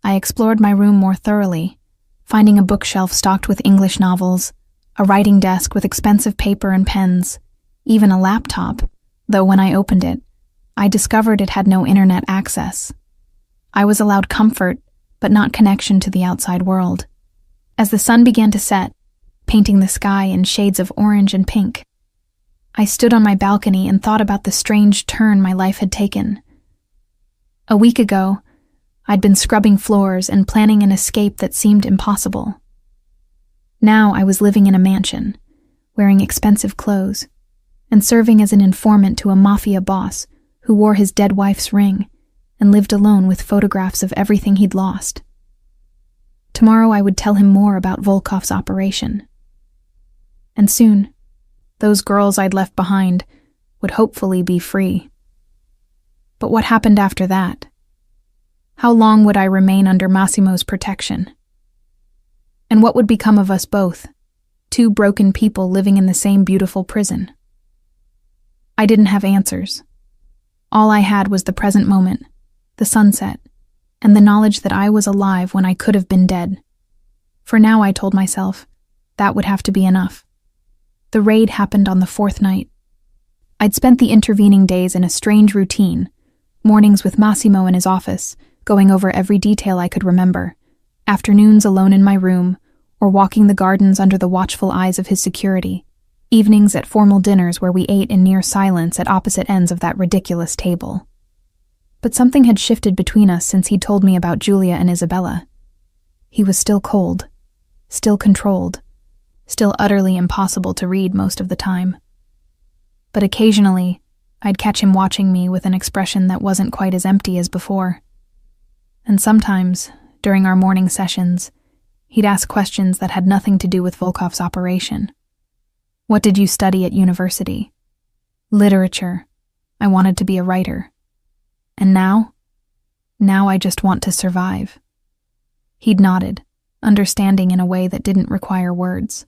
I explored my room more thoroughly, finding a bookshelf stocked with English novels, a writing desk with expensive paper and pens, even a laptop, though when I opened it, I discovered it had no internet access. I was allowed comfort, but not connection to the outside world. As the sun began to set, painting the sky in shades of orange and pink, I stood on my balcony and thought about the strange turn my life had taken. A week ago, I'd been scrubbing floors and planning an escape that seemed impossible. Now I was living in a mansion, wearing expensive clothes, and serving as an informant to a Mafia boss who wore his dead wife's ring and lived alone with photographs of everything he'd lost. Tomorrow I would tell him more about Volkov's operation. And soon, those girls I'd left behind would hopefully be free. But what happened after that? How long would I remain under Massimo's protection? And what would become of us both, two broken people living in the same beautiful prison? I didn't have answers. All I had was the present moment, the sunset, and the knowledge that I was alive when I could have been dead. For now, I told myself, that would have to be enough. The raid happened on the 4th night. I'd spent the intervening days in a strange routine, mornings with Massimo in his office, going over every detail I could remember, afternoons alone in my room, or walking the gardens under the watchful eyes of his security, evenings at formal dinners where we ate in near silence at opposite ends of that ridiculous table. But something had shifted between us since he'd told me about Julia and Isabella. He was still cold, still controlled, still utterly impossible to read most of the time. But occasionally, I'd catch him watching me with an expression that wasn't quite as empty as before. And sometimes, during our morning sessions, he'd ask questions that had nothing to do with Volkov's operation. What did you study at university? Literature. I wanted to be a writer. And now? Now I just want to survive. He'd nodded, understanding in a way that didn't require words.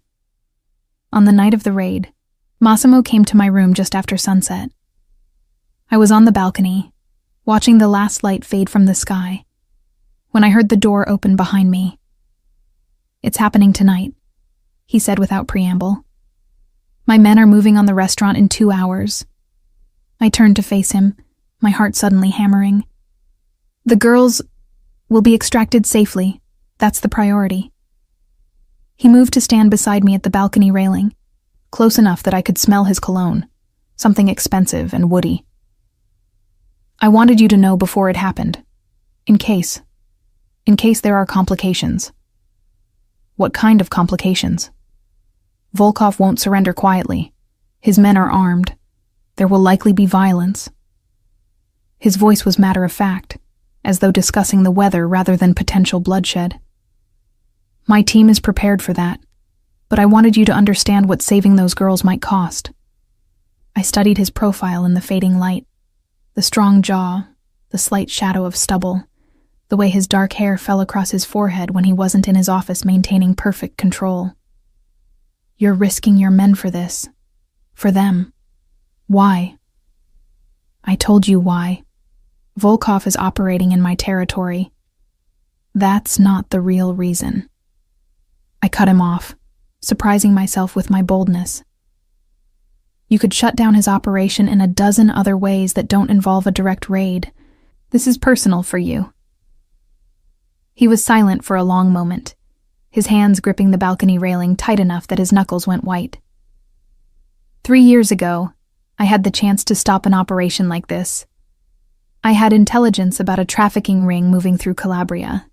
On the night of the raid, Massimo came to my room just after sunset. I was on the balcony, watching the last light fade from the sky, when I heard the door open behind me. "It's happening tonight," he said without preamble. "My men are moving on the restaurant in 2 hours." I turned to face him, my heart suddenly hammering. "The girls will be extracted safely. That's the priority." He moved to stand beside me at the balcony railing, close enough that I could smell his cologne, something expensive and woody. "I wanted you to know before it happened, in case there are complications." "What kind of complications?" "Volkov won't surrender quietly. His men are armed. There will likely be violence." His voice was matter-of-fact, as though discussing the weather rather than potential bloodshed. "My team is prepared for that, but I wanted you to understand what saving those girls might cost." I studied his profile in the fading light, the strong jaw, the slight shadow of stubble, the way his dark hair fell across his forehead when he wasn't in his office maintaining perfect control. You're risking your men for this. For them. Why? I told you why. Volkov is operating in my territory. That's not the real reason. I cut him off, surprising myself with my boldness. You could shut down his operation in a dozen other ways that don't involve a direct raid. This is personal for you. He was silent for a long moment, his hands gripping the balcony railing tight enough that his knuckles went white. 3 years ago, I had the chance to stop an operation like this. I had intelligence about a trafficking ring moving through Calabria.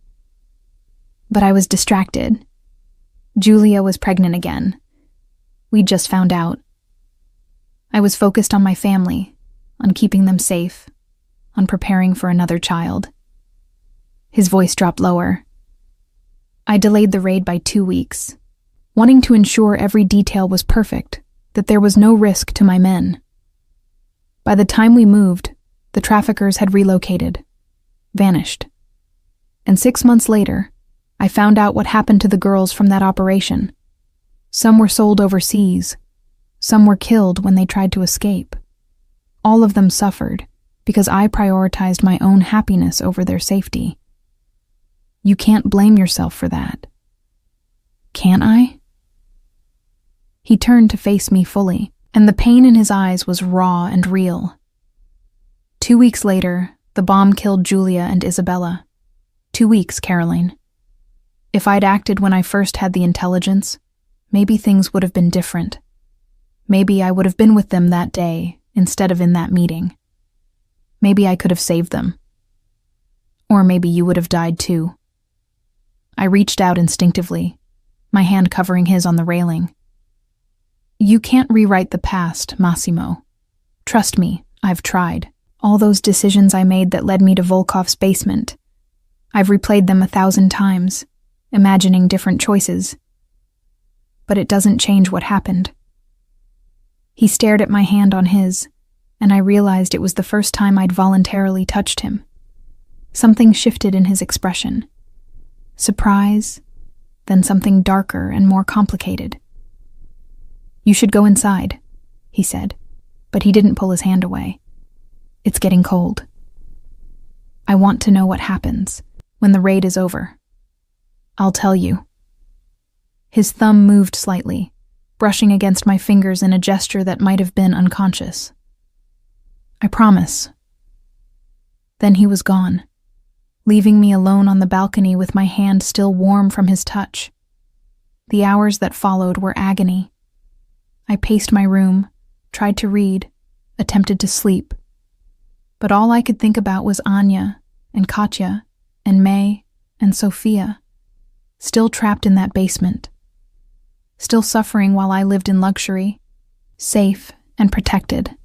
But I was distracted. Julia was pregnant again. We'd just found out. I was focused on my family, on keeping them safe, on preparing for another child. His voice dropped lower. I delayed the raid by 2 weeks, wanting to ensure every detail was perfect, that there was no risk to my men. By the time we moved, the traffickers had relocated, vanished. And 6 months later, I found out what happened to the girls from that operation. Some were sold overseas. Some were killed when they tried to escape. All of them suffered because I prioritized my own happiness over their safety. You can't blame yourself for that. Can I? He turned to face me fully, and the pain in his eyes was raw and real. 2 weeks later, the bomb killed Julia and Isabella. 2 weeks, Caroline. If I'd acted when I first had the intelligence, maybe things would have been different. Maybe I would have been with them that day instead of in that meeting. Maybe I could have saved them. Or maybe you would have died too. I reached out instinctively, my hand covering his on the railing. You can't rewrite the past, Massimo. Trust me, I've tried. All those decisions I made that led me to Volkov's basement. I've replayed them 1,000 times, imagining different choices. But it doesn't change what happened. He stared at my hand on his, and I realized it was the first time I'd voluntarily touched him. Something shifted in his expression. Surprise, then something darker and more complicated. You should go inside, he said, but he didn't pull his hand away. It's getting cold. I want to know what happens when the raid is over. I'll tell you. His thumb moved slightly, brushing against my fingers in a gesture that might have been unconscious. I promise. Then he was gone, leaving me alone on the balcony with my hand still warm from his touch. The hours that followed were agony. I paced my room, tried to read, attempted to sleep. But all I could think about was Anya and Katya and May and Sophia, still trapped in that basement, still suffering while I lived in luxury, safe and protected.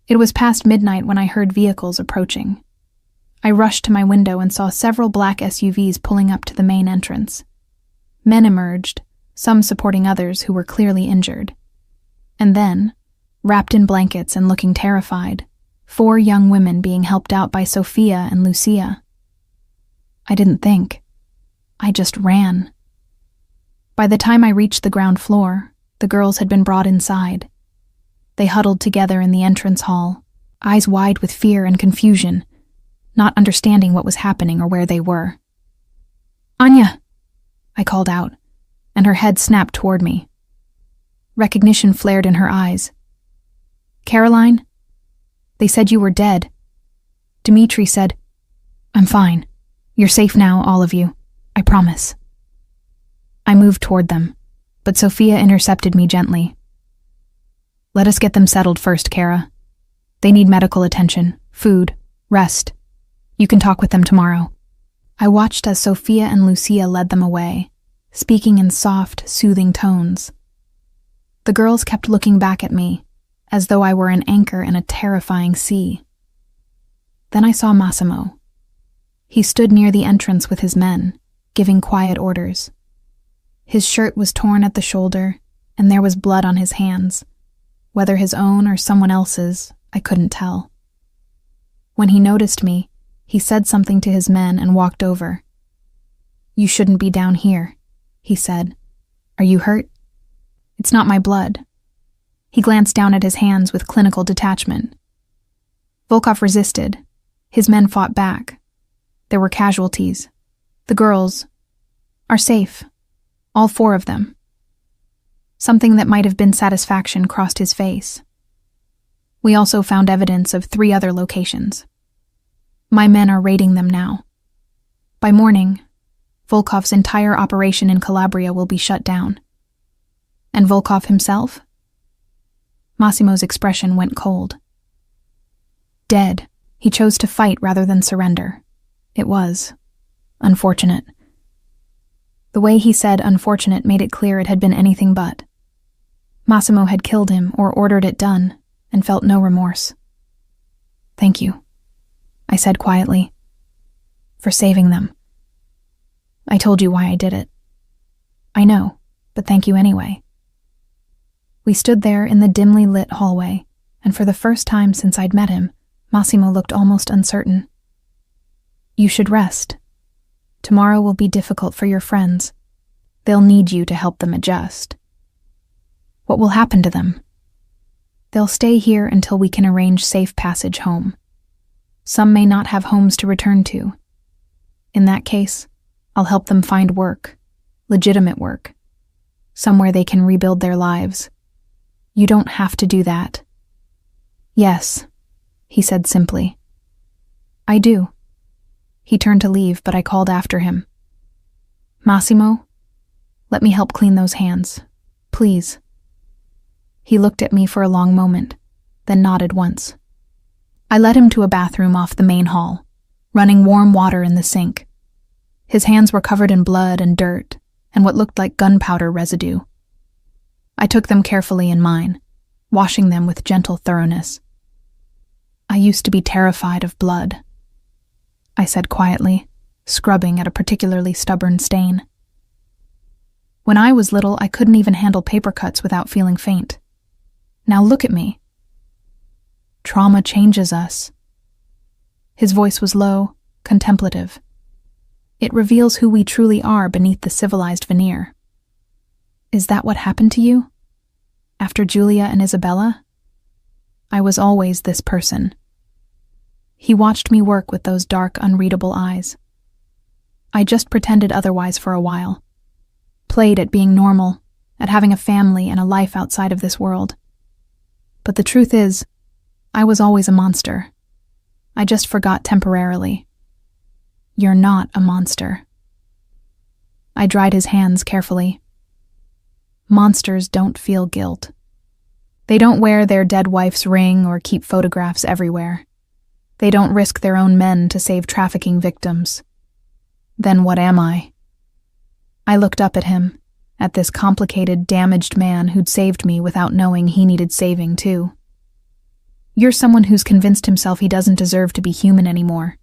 It was past midnight when I heard vehicles approaching. I rushed to my window and saw several black SUVs pulling up to the main entrance. Men emerged, some supporting others who were clearly injured. And then, wrapped in blankets and looking terrified, 4 young women being helped out by Sophia and Lucia. I didn't think. I just ran. By the time I reached the ground floor, the girls had been brought inside. They huddled together in the entrance hall, eyes wide with fear and confusion, not understanding what was happening or where they were. Anya! I called out, and her head snapped toward me. Recognition flared in her eyes. Caroline? They said you were dead. Dmitri said, I'm fine. You're safe now, all of you. I promise. I moved toward them, but Sophia intercepted me gently. Let us get them settled first, Kara. They need medical attention, food, rest. You can talk with them tomorrow. I watched as Sophia and Lucia led them away, speaking in soft, soothing tones. The girls kept looking back at me, as though I were an anchor in a terrifying sea. Then I saw Massimo. He stood near the entrance with his men, giving quiet orders. His shirt was torn at the shoulder, and there was blood on his hands. Whether his own or someone else's, I couldn't tell. When he noticed me, he said something to his men and walked over. You shouldn't be down here, he said. Are you hurt? It's not my blood." He glanced down at his hands with clinical detachment. Volkov resisted. His men fought back. There were casualties. The girls are safe. All 4 of them. Something that might have been satisfaction crossed his face. We also found evidence of 3 other locations. My men are raiding them now. By morning, Volkov's entire operation in Calabria will be shut down. And Volkov himself? Massimo's expression went cold. Dead. He chose to fight rather than surrender. It was unfortunate. The way he said unfortunate made it clear it had been anything but. Massimo had killed him or ordered it done and felt no remorse. "Thank you," I said quietly, "for saving them. I told you why I did it. I know, but thank you anyway." We stood there in the dimly lit hallway, and for the first time since I'd met him, Massimo looked almost uncertain. "You should rest. Tomorrow will be difficult for your friends. They'll need you to help them adjust." "What will happen to them?" "They'll stay here until we can arrange safe passage home. Some may not have homes to return to. In that case, I'll help them find work, legitimate work, somewhere they can rebuild their lives. You don't have to do that." "Yes," he said simply. "I do." He turned to leave, but I called after him. "Massimo, let me help clean those hands, please." He looked at me for a long moment, then nodded once. I led him to a bathroom off the main hall, running warm water in the sink. His hands were covered in blood and dirt, and what looked like gunpowder residue. I took them carefully in mine, washing them with gentle thoroughness. "I used to be terrified of blood," I said quietly, scrubbing at a particularly stubborn stain. "When I was little, I couldn't even handle paper cuts without feeling faint. Now look at me. Trauma changes us." His voice was low, contemplative. "It reveals who we truly are beneath the civilized veneer." "Is that what happened to you? After Julia and Isabella?" "I was always this person." He watched me work with those dark, unreadable eyes. "I just pretended otherwise for a while. Played at being normal, at having a family and a life outside of this world. But the truth is, I was always a monster. I just forgot temporarily. You're not a monster." I dried his hands carefully. Monsters don't feel guilt. They don't wear their dead wife's ring or keep photographs everywhere. They don't risk their own men to save trafficking victims. Then what am I? I looked up at him, at this complicated, damaged man who'd saved me without knowing he needed saving too. "You're someone who's convinced himself he doesn't deserve to be human anymore.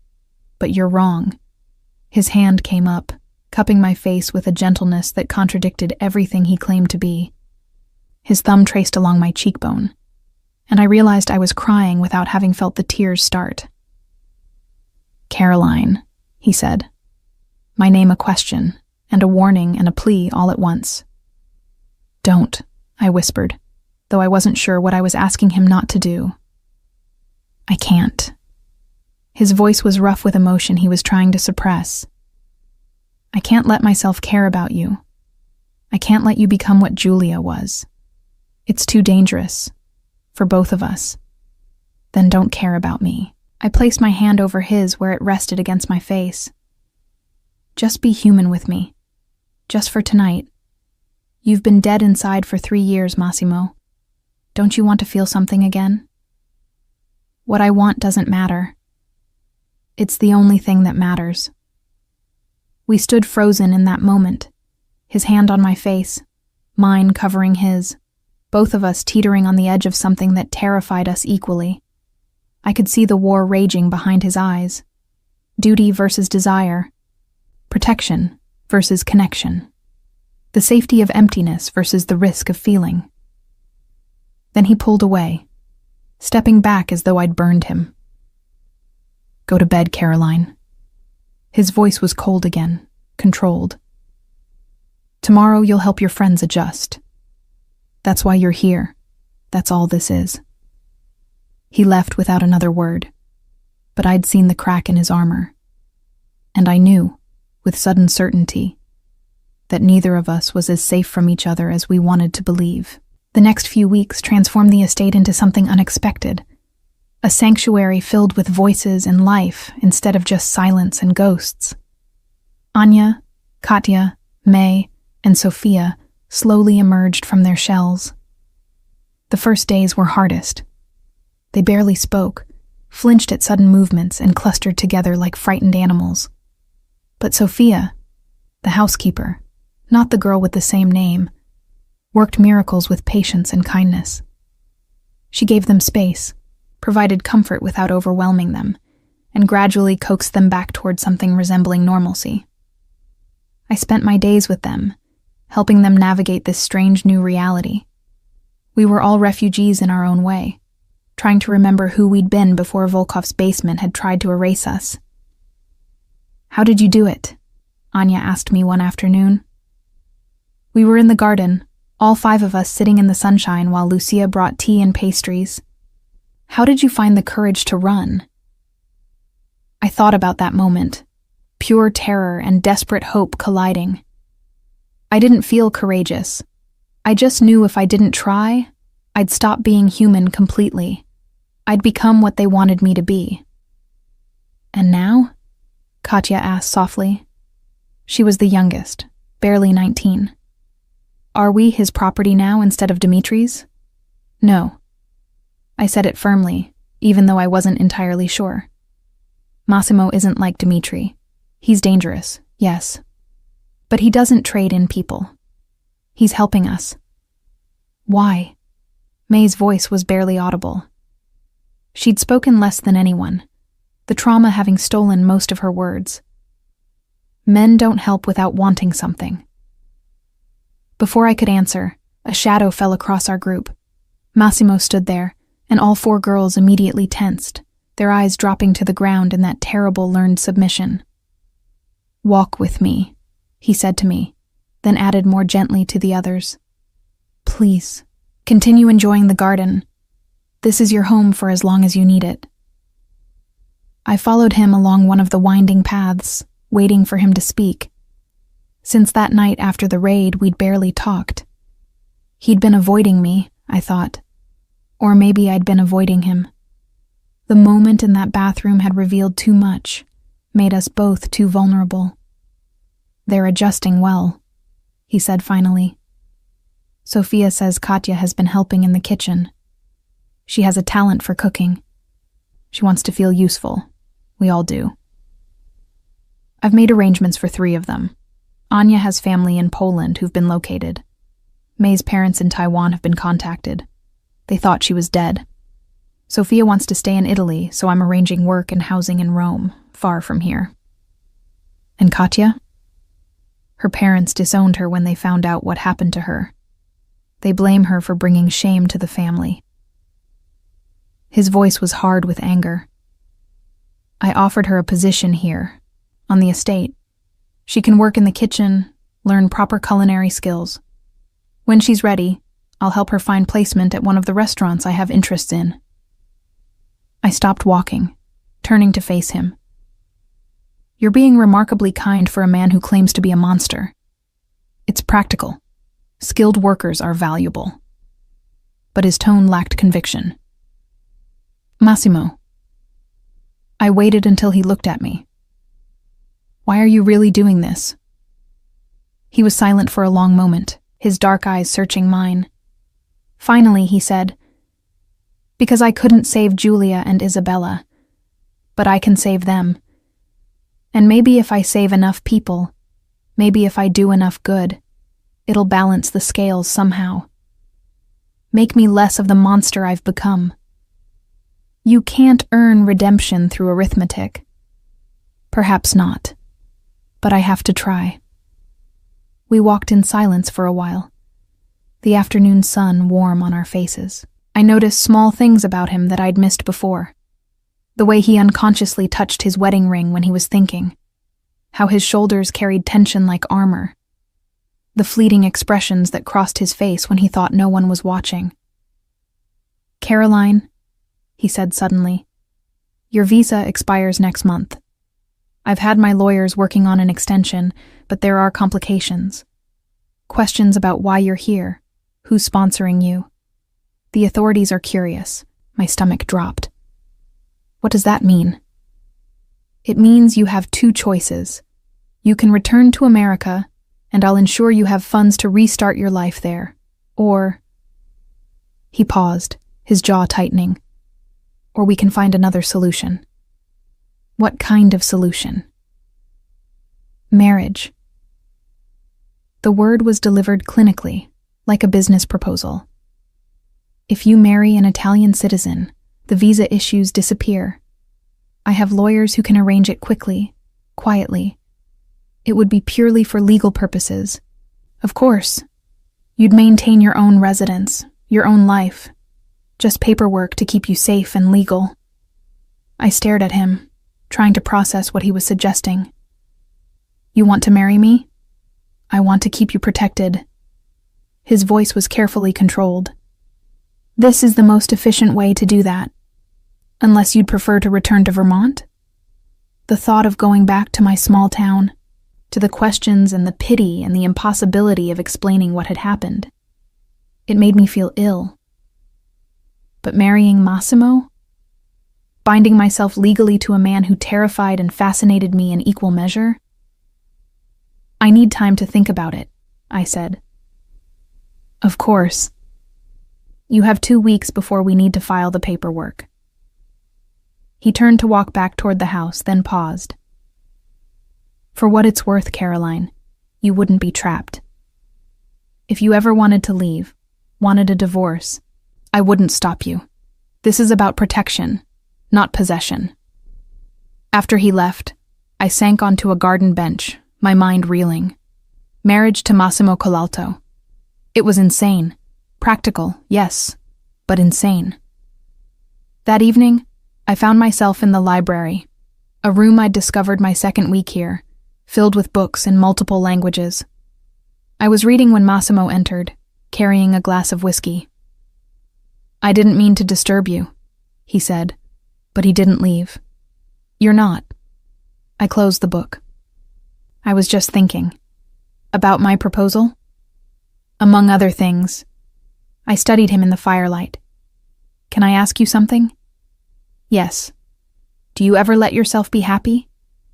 But you're wrong." His hand came up, cupping my face with a gentleness that contradicted everything he claimed to be. His thumb traced along my cheekbone, and I realized I was crying without having felt the tears start. "Caroline," he said, my name a question, and a warning and a plea all at once. "Don't," I whispered, though I wasn't sure what I was asking him not to do. "I can't." His voice was rough with emotion he was trying to suppress. "I can't let myself care about you. I can't let you become what Julia was. It's too dangerous. For both of us. Then don't care about me." I placed my hand over his where it rested against my face. "Just be human with me. Just for tonight. You've been dead inside for 3 years, Massimo. Don't you want to feel something again?" "What I want doesn't matter. It's the only thing that matters." We stood frozen in that moment, his hand on my face, mine covering his, both of us teetering on the edge of something that terrified us equally. I could see the war raging behind his eyes. Duty versus desire. Protection versus connection. The safety of emptiness versus the risk of feeling. Then he pulled away, stepping back as though I'd burned him. "Go to bed, Caroline." His voice was cold again, controlled. "Tomorrow you'll help your friends adjust. That's why you're here. That's all this is." He left without another word, but I'd seen the crack in his armor, and I knew, with sudden certainty, that neither of us was as safe from each other as we wanted to believe. The next few weeks transformed the estate into something unexpected, a sanctuary filled with voices and life instead of just silence and ghosts. Anya, Katya, May, and Sophia slowly emerged from their shells. The first days were hardest. They barely spoke, flinched at sudden movements, and clustered together like frightened animals. But Sophia, the housekeeper, not the girl with the same name, worked miracles with patience and kindness. She gave them space, provided comfort without overwhelming them, and gradually coaxed them back toward something resembling normalcy. I spent my days with them, helping them navigate this strange new reality. We were all refugees in our own way, trying to remember who we'd been before Volkov's basement had tried to erase us. "How did you do it?" Anya asked me one afternoon. We were in the garden, all 5 of us sitting in the sunshine while Lucia brought tea and pastries. "How did you find the courage to run?" I thought about that moment, pure terror and desperate hope colliding. I didn't feel courageous. I just knew if I didn't try, I'd stop being human completely. I'd become what they wanted me to be. "And now?" Katya asked softly. She was the youngest, barely 19. "Are we his property now instead of Dimitri's?" "No." I said it firmly, even though I wasn't entirely sure. "Massimo isn't like Dimitri. He's dangerous, yes. But he doesn't trade in people. He's helping us." "Why?" May's voice was barely audible. She'd spoken less than anyone, the trauma having stolen most of her words. Men don't help without wanting something. Before I could answer, a shadow fell across our group. Massimo stood there, and all 4 girls immediately tensed, their eyes dropping to the ground in that terrible learned submission. "Walk with me," he said to me, then added more gently to the others. "Please, continue enjoying the garden. This is your home for as long as you need it." I followed him along one of the winding paths, waiting for him to speak. Since that night after the raid, we'd barely talked. He'd been avoiding me, I thought. Or maybe I'd been avoiding him. The moment in that bathroom had revealed too much, made us both too vulnerable. "They're adjusting well," he said finally. "Sophia says Katya has been helping in the kitchen. She has a talent for cooking. She wants to feel useful. We all do. I've made arrangements for 3 of them. Anya has family in Poland who've been located. May's parents in Taiwan have been contacted. They thought she was dead. Sophia wants to stay in Italy, so I'm arranging work and housing in Rome, far from here." "And Katya?" "Her parents disowned her when they found out what happened to her. They blame her for bringing shame to the family." His voice was hard with anger. "I offered her a position here, on the estate. She can work in the kitchen, learn proper culinary skills. When she's ready, I'll help her find placement at one of the restaurants I have interests in." I stopped walking, turning to face him. "You're being remarkably kind for a man who claims to be a monster. It's practical. Skilled workers are valuable." But his tone lacked conviction. "Massimo." I waited until he looked at me. "Why are you really doing this?" He was silent for a long moment, his dark eyes searching mine. Finally, he said, "Because I couldn't save Julia and Isabella, but I can save them. And maybe if I save enough people, maybe if I do enough good, it'll balance the scales somehow. Make me less of the monster I've become. You can't earn redemption through arithmetic. Perhaps not, but I have to try." We walked in silence for a while, the afternoon sun warm on our faces. I noticed small things about him that I'd missed before. The way he unconsciously touched his wedding ring when he was thinking. How his shoulders carried tension like armor. the fleeting expressions that crossed his face when he thought no one was watching. "Caroline," he said suddenly, "your visa expires next month. I've had my lawyers working on an extension, but there are complications. Questions about why you're here, who's sponsoring you. The authorities are curious." My stomach dropped. "What does that mean?" "It means you have two choices. You can return to America, and I'll ensure you have funds to restart your life there. Or..." He paused, his jaw tightening. "Or we can find another solution." "What kind of solution?" "Marriage." The word was delivered clinically, like a business proposal. "If you marry an Italian citizen, the visa issues disappear. I have lawyers who can arrange it quickly, quietly. It would be purely for legal purposes. Of course, you'd maintain your own residence, your own life. Just paperwork to keep you safe and legal." I stared at him, trying to process what he was suggesting. "You want to marry me? I want to keep you protected." His voice was carefully controlled. "This is the most efficient way to do that. Unless you'd prefer to return to Vermont?" The thought of going back to my small town, to the questions and the pity and the impossibility of explaining what had happened. It made me feel ill. But marrying Massimo? Binding myself legally to a man who terrified and fascinated me in equal measure? "I need time to think about it," I said. "Of course. You have 2 weeks before we need to file the paperwork." He turned to walk back toward the house, then paused. "For what it's worth, Caroline, you wouldn't be trapped. If you ever wanted to leave, wanted a divorce, I wouldn't stop you. This is about protection, not possession." After he left, I sank onto a garden bench, my mind reeling. Marriage to Massimo Colalto. It was insane. Practical, yes, but insane. That evening, I found myself in the library, a room I'd discovered my second week here, filled with books in multiple languages. I was reading when Massimo entered, carrying a glass of whiskey. "I didn't mean to disturb you," he said, but he didn't leave. "You're not." I closed the book. "I was just thinking. About my proposal?" "Among other things." I studied him in the firelight. "Can I ask you something?" "Yes. Do you ever let yourself be happy?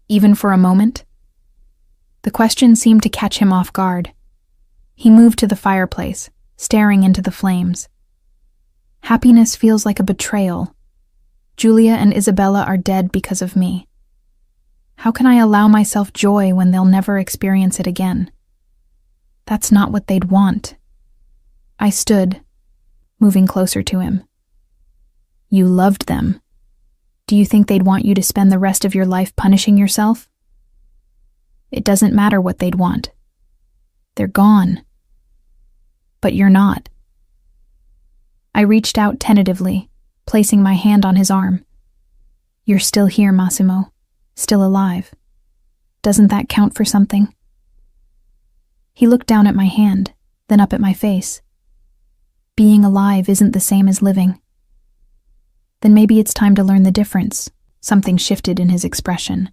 Even for a moment?" The question seemed to catch him off guard. He moved to the fireplace, staring into the flames. "Happiness feels like a betrayal. Julia and Isabella are dead because of me. How can I allow myself joy when they'll never experience it again? That's not what they'd want." I stood, moving closer to him. "You loved them. Do you think they'd want you to spend the rest of your life punishing yourself?" "It doesn't matter what they'd want. They're gone. But you're not." I reached out tentatively, placing my hand on his arm. "You're still here, Massimo. Still alive. Doesn't that count for something?" He looked down at my hand, then up at my face. "Being alive isn't the same as living." "Then maybe it's time to learn the difference." Something shifted in his expression.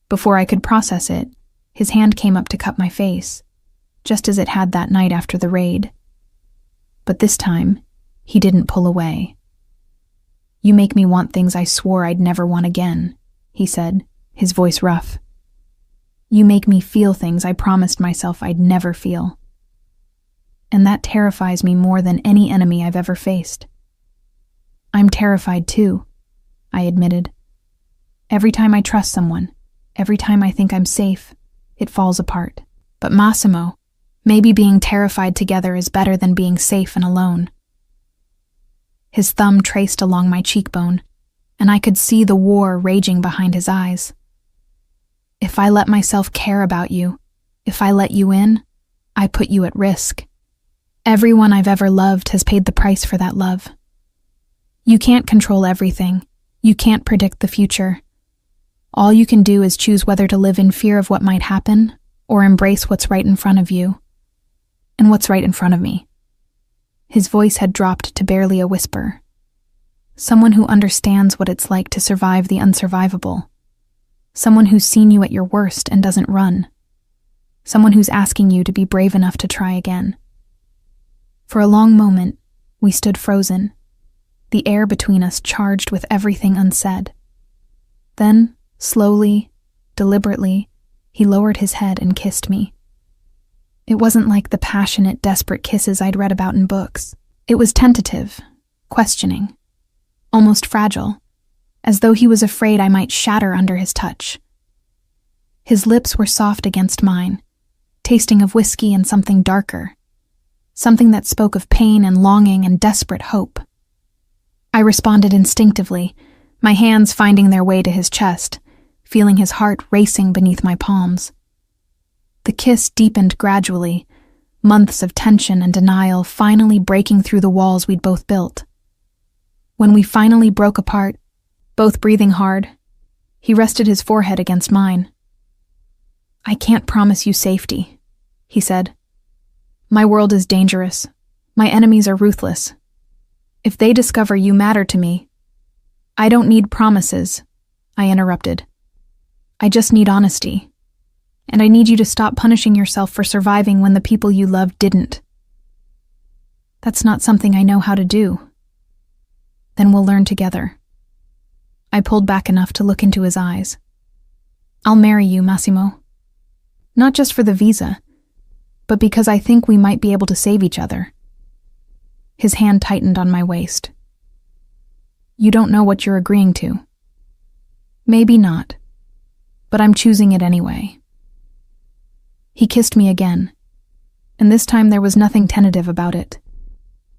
Before I could process it, his hand came up to cup my face, just as it had that night after the raid. But this time, he didn't pull away. "You make me want things I swore I'd never want again," he said, his voice rough. "You make me feel things I promised myself I'd never feel. And that terrifies me more than any enemy I've ever faced." "I'm terrified too," I admitted. "Every time I trust someone, every time I think I'm safe, it falls apart. But Massimo, maybe being terrified together is better than being safe and alone." His thumb traced along my cheekbone, and I could see the war raging behind his eyes. "If I let myself care about you, if I let you in, I put you at risk. Everyone I've ever loved has paid the price for that love. You can't control everything. You can't predict the future. All you can do is choose whether to live in fear of what might happen or embrace what's right in front of you. and what's right in front of me. His voice had dropped to barely a whisper. Someone who understands what it's like to survive the unsurvivable. Someone who's seen you at your worst and doesn't run. Someone who's asking you to be brave enough to try again. For a long moment, we stood frozen, the air between us charged with everything unsaid. Then, slowly, deliberately, he lowered his head and kissed me. It wasn't like the passionate, desperate kisses I'd read about in books. It was tentative, questioning, almost fragile, as though he was afraid I might shatter under his touch. His lips were soft against mine, tasting of whiskey and something darker, something that spoke of pain and longing and desperate hope. I responded instinctively, my hands finding their way to his chest, feeling his heart racing beneath my palms. The kiss deepened gradually, months of tension and denial finally breaking through the walls we'd both built. When we finally broke apart, both breathing hard, he rested his forehead against mine. "I can't promise you safety," he said. "My world is dangerous. My enemies are ruthless. If they discover you matter to me—" "I don't need promises," I interrupted. "I just need honesty. And I need you to stop punishing yourself for surviving when the people you love didn't." "That's not something I know how to do." "Then we'll learn together." I pulled back enough to look into his eyes. "I'll marry you, Massimo. Not just for the visa, but because I think we might be able to save each other." His hand tightened on my waist. "You don't know what you're agreeing to." "Maybe not, but I'm choosing it anyway." He kissed me again, and this time there was nothing tentative about it.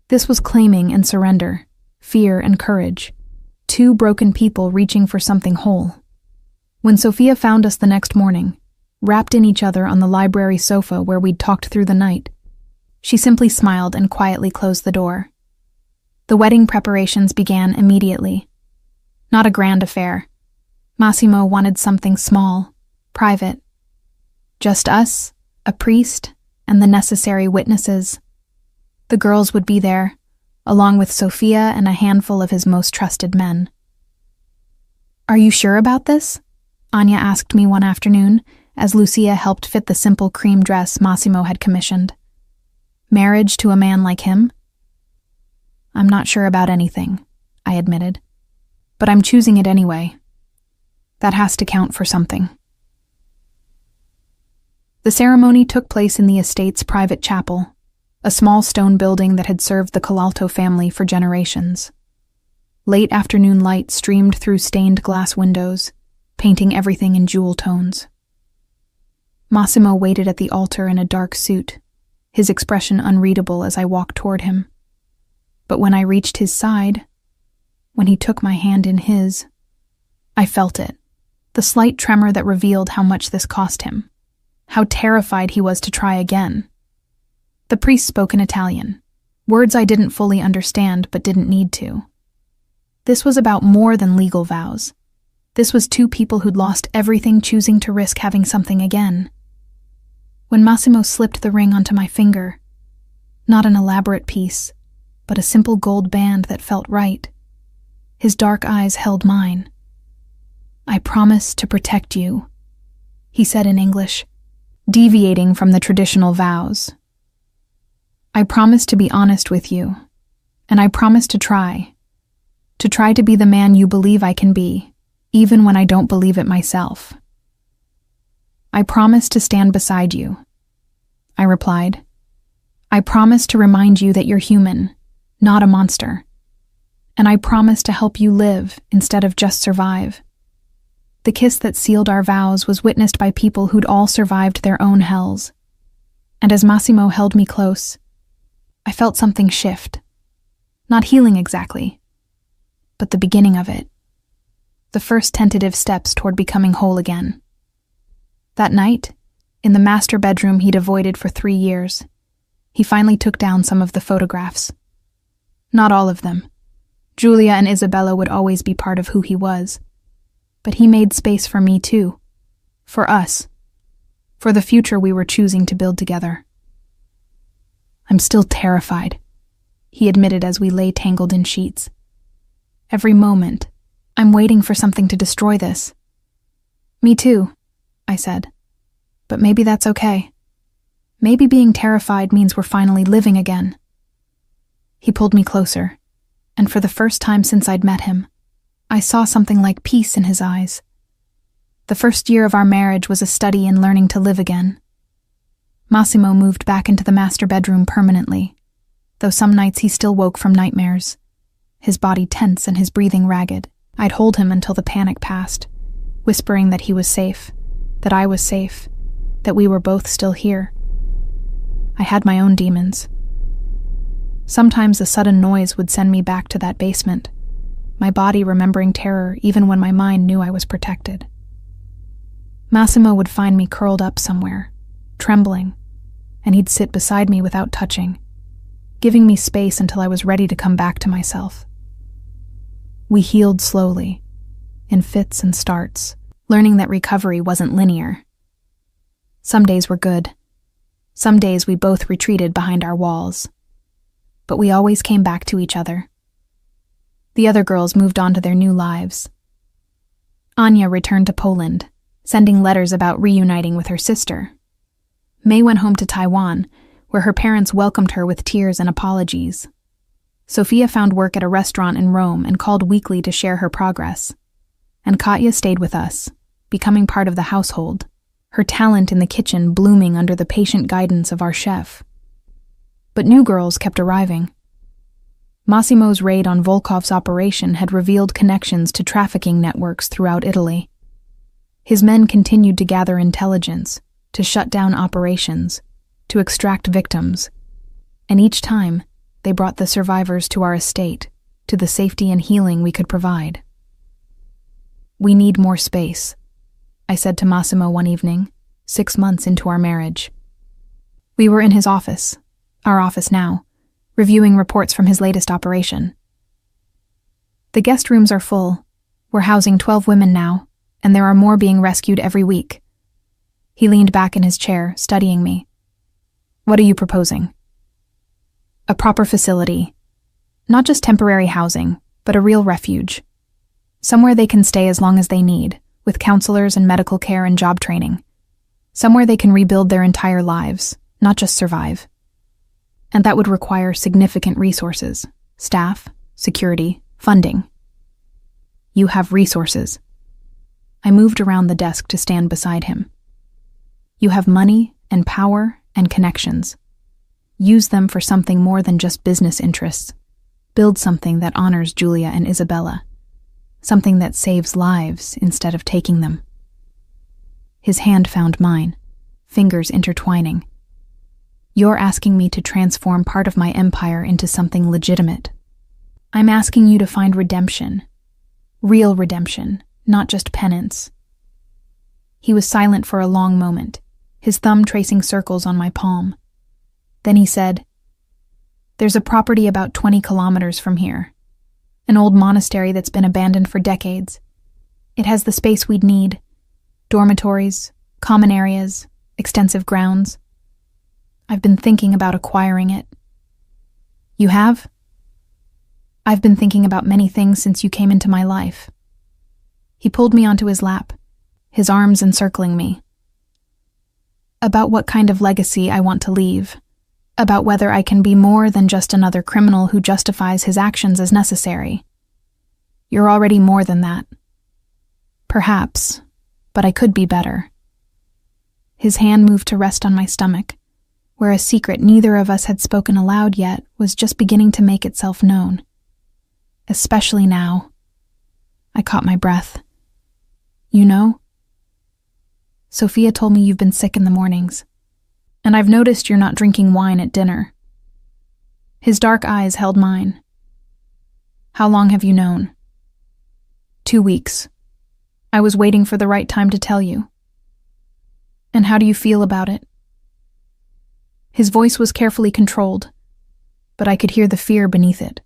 This was claiming and surrender, fear and courage, two broken people reaching for something whole. When Sophia found us the next morning, wrapped in each other on the library sofa where we'd talked through the night, she simply smiled and quietly closed the door. The wedding preparations began immediately. Not a grand affair. Massimo wanted something small, private. Just us, a priest, and the necessary witnesses. The girls would be there, along with Sophia and a handful of his most trusted men. "Are you sure about this?" Anya asked me one afternoon, as Lucia helped fit the simple cream dress Massimo had commissioned. "Marriage to a man like him?" "I'm not sure about anything," I admitted. "But I'm choosing it anyway. That has to count for something." The ceremony took place in the estate's private chapel, a small stone building that had served the Colalto family for generations. Late afternoon light streamed through stained glass windows, painting everything in jewel tones. Massimo waited at the altar in a dark suit, his expression unreadable as I walked toward him. But when I reached his side, when he took my hand in his, I felt it, the slight tremor that revealed how much this cost him. How terrified he was to try again. The priest spoke in Italian, words I didn't fully understand but didn't need to. This was about more than legal vows. This was two people who'd lost everything choosing to risk having something again. When Massimo slipped the ring onto my finger, not an elaborate piece, but a simple gold band that felt right, his dark eyes held mine. "I promise to protect you," he said in English, deviating from the traditional vows. "I promise to be honest with you, and I promise to try to be the man you believe I can be, even when I don't believe it myself." "I promise to stand beside you," I replied. "I promise to remind you that you're human, not a monster. And I promise to help you live instead of just survive." The kiss that sealed our vows was witnessed by people who'd all survived their own hells. And as Massimo held me close, I felt something shift. Not healing exactly, but the beginning of it. The first tentative steps toward becoming whole again. That night, in the master bedroom he'd avoided for 3 years, he finally took down some of the photographs. Not all of them. Julia and Isabella would always be part of who he was. But he made space for me too. For us. For the future we were choosing to build together. I'm still terrified, he admitted as we lay tangled in sheets. Every moment, I'm waiting for something to destroy this. Me too, I said. But maybe that's okay. Maybe being terrified means we're finally living again. He pulled me closer, and for the first time since I'd met him, I saw something like peace in his eyes. The first year of our marriage was a study in learning to live again. Massimo moved back into the master bedroom permanently, though some nights he still woke from nightmares, his body tense and his breathing ragged. I'd hold him until the panic passed, whispering that he was safe, that I was safe, that we were both still here. I had my own demons. Sometimes a sudden noise would send me back to that basement, my body remembering terror even when my mind knew I was protected. Massimo would find me curled up somewhere, trembling, and he'd sit beside me without touching, giving me space until I was ready to come back to myself. We healed slowly, in fits and starts, learning that recovery wasn't linear. Some days were good. Some days we both retreated behind our walls. But we always came back to each other. The other girls moved on to their new lives. Anya returned to Poland, sending letters about reuniting with her sister. May went home to Taiwan, where her parents welcomed her with tears and apologies. Sophia found work at a restaurant in Rome and called weekly to share her progress. And Katya stayed with us, becoming part of the household, her talent in the kitchen blooming under the patient guidance of our chef. But new girls kept arriving. Massimo's raid on Volkov's operation had revealed connections to trafficking networks throughout Italy. His men continued to gather intelligence, to shut down operations, to extract victims, and each time they brought the survivors to our estate, to the safety and healing we could provide. We need more space, I said to Massimo one evening, 6 months into our marriage. We were in his office, our office now, reviewing reports from his latest operation. The guest rooms are full. We're housing 12 women now, and there are more being rescued every week. He leaned back in his chair, studying me. What are you proposing? A proper facility. Not just temporary housing, but a real refuge. Somewhere they can stay as long as they need, with counselors and medical care and job training. Somewhere they can rebuild their entire lives, not just survive. And that would require significant resources, staff, security, funding. You have resources. I moved around the desk to stand beside him. You have money and power and connections. Use them for something more than just business interests. Build something that honors Julia and Isabella. Something that saves lives instead of taking them. His hand found mine, fingers intertwining. You're asking me to transform part of my empire into something legitimate. I'm asking you to find redemption. Real redemption, not just penance. He was silent for a long moment, his thumb tracing circles on my palm. Then he said, There's a property about 20 kilometers from here. An old monastery that's been abandoned for decades. It has the space we'd need. Dormitories, common areas, extensive grounds. I've been thinking about acquiring it. You have? I've been thinking about many things since you came into my life. He pulled me onto his lap, his arms encircling me. About what kind of legacy I want to leave. About whether I can be more than just another criminal who justifies his actions as necessary. You're already more than that. Perhaps, but I could be better. His hand moved to rest on my stomach, where a secret neither of us had spoken aloud yet was just beginning to make itself known. Especially now. I caught my breath. You know? Sophia told me you've been sick in the mornings, and I've noticed you're not drinking wine at dinner. His dark eyes held mine. How long have you known? 2 weeks. I was waiting for the right time to tell you. And how do you feel about it? His voice was carefully controlled, but I could hear the fear beneath it.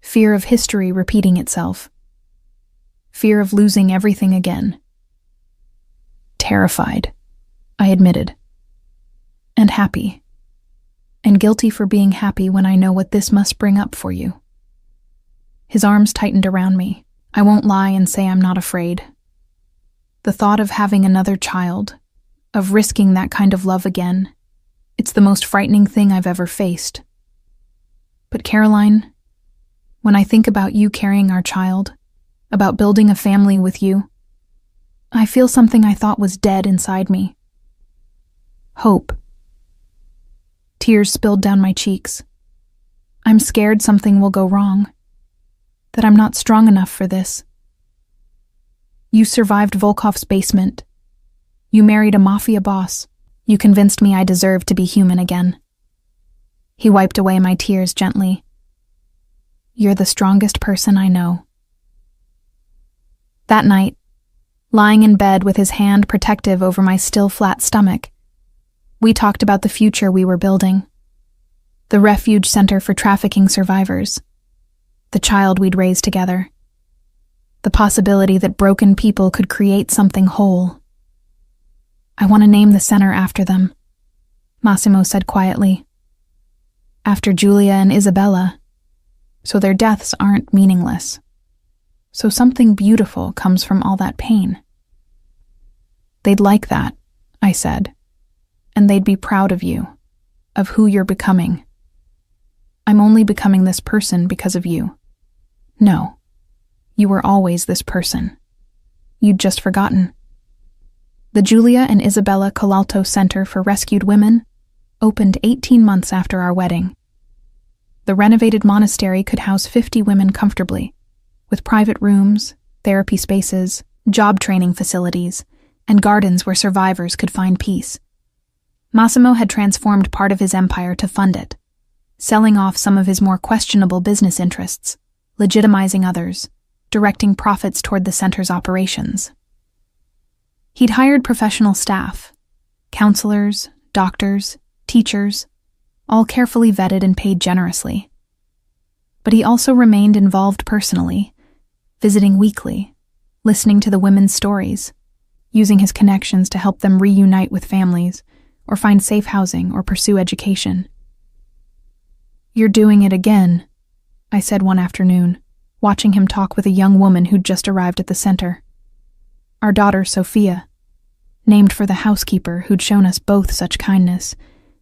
Fear of history repeating itself. Fear of losing everything again. Terrified, I admitted. And happy. and guilty for being happy when I know what this must bring up for you." His arms tightened around me. I won't lie and say I'm not afraid. The thought of having another child, of risking that kind of love again, it's the most frightening thing I've ever faced. But Caroline, when I think about you carrying our child, about building a family with you, I feel something I thought was dead inside me. Hope. Tears spilled down my cheeks. I'm scared something will go wrong, that I'm not strong enough for this. You survived Volkov's basement. You married a mafia boss. You convinced me I deserved to be human again. He wiped away my tears gently. You're the strongest person I know. That night, lying in bed with his hand protective over my still flat stomach, we talked about the future we were building. The refuge center for trafficking survivors. The child we'd raise together. The possibility that broken people could create something whole. I want to name the center after them, Massimo said quietly. After Julia and Isabella, so their deaths aren't meaningless. So something beautiful comes from all that pain. They'd like that, I said, and they'd be proud of you, of who you're becoming. I'm only becoming this person because of you. No, you were always this person. You'd just forgotten. The Julia and Isabella Colalto Center for Rescued Women opened 18 months after our wedding. The renovated monastery could house 50 women comfortably, with private rooms, therapy spaces, job training facilities, and gardens where survivors could find peace. Massimo had transformed part of his empire to fund it, selling off some of his more questionable business interests, legitimizing others, directing profits toward the center's operations. He'd hired professional staff, counselors, doctors, teachers, all carefully vetted and paid generously. But he also remained involved personally, visiting weekly, listening to the women's stories, using his connections to help them reunite with families, or find safe housing or pursue education. "You're doing it again," I said one afternoon, watching him talk with a young woman who'd just arrived at the center. Our daughter, Sophia, named for the housekeeper who'd shown us both such kindness,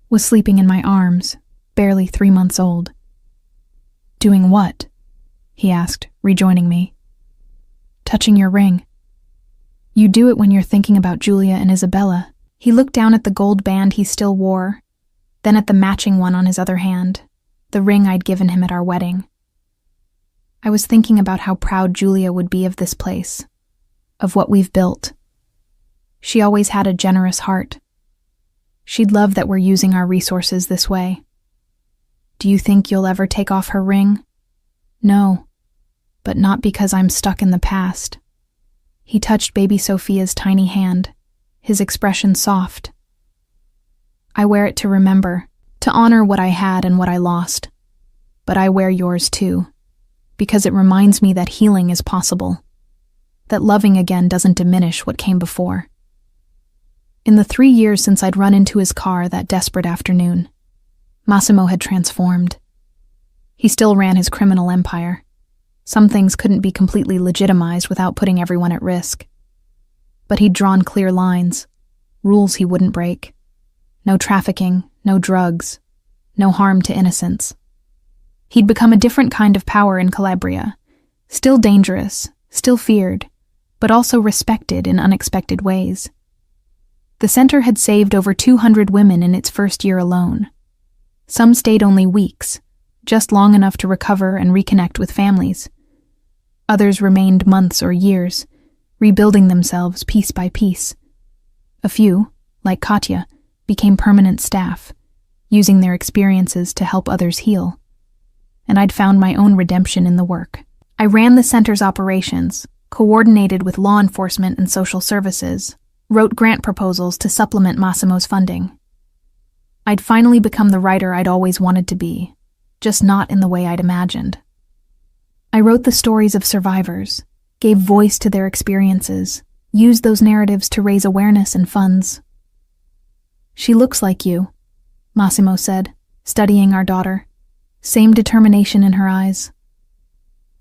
was sleeping in my arms, barely 3 months old. "Doing what?" he asked, rejoining me. "Touching your ring. You do it when you're thinking about Julia and Isabella." He looked down at the gold band he still wore, then at the matching one on his other hand, the ring I'd given him at our wedding. I was thinking about how proud Julia would be of this place, of what we've built. She always had a generous heart. She'd love that we're using our resources this way. "Do you think you'll ever take off her ring?" "No, but not because I'm stuck in the past." He touched baby Sophia's tiny hand, his expression soft. "I wear it to remember, to honor what I had and what I lost. But I wear yours too, because it reminds me that healing is possible, that loving again doesn't diminish what came before." In the 3 years since I'd run into his car that desperate afternoon, Massimo had transformed. He still ran his criminal empire. Some things couldn't be completely legitimized without putting everyone at risk. But he'd drawn clear lines, rules he wouldn't break. No trafficking, no drugs, no harm to innocents. He'd become a different kind of power in Calabria, still dangerous, still feared, but also respected in unexpected ways. The center had saved over 200 women in its first year alone. Some stayed only weeks, just long enough to recover and reconnect with families. Others remained months or years, rebuilding themselves piece by piece. A few, like Katya, became permanent staff, using their experiences to help others heal. And I'd found my own redemption in the work. I ran the center's operations, coordinated with law enforcement and social services, wrote grant proposals to supplement Massimo's funding. I'd finally become the writer I'd always wanted to be, just not in the way I'd imagined. I wrote the stories of survivors, gave voice to their experiences, used those narratives to raise awareness and funds. "She looks like you," Massimo said, studying our daughter, same determination in her eyes.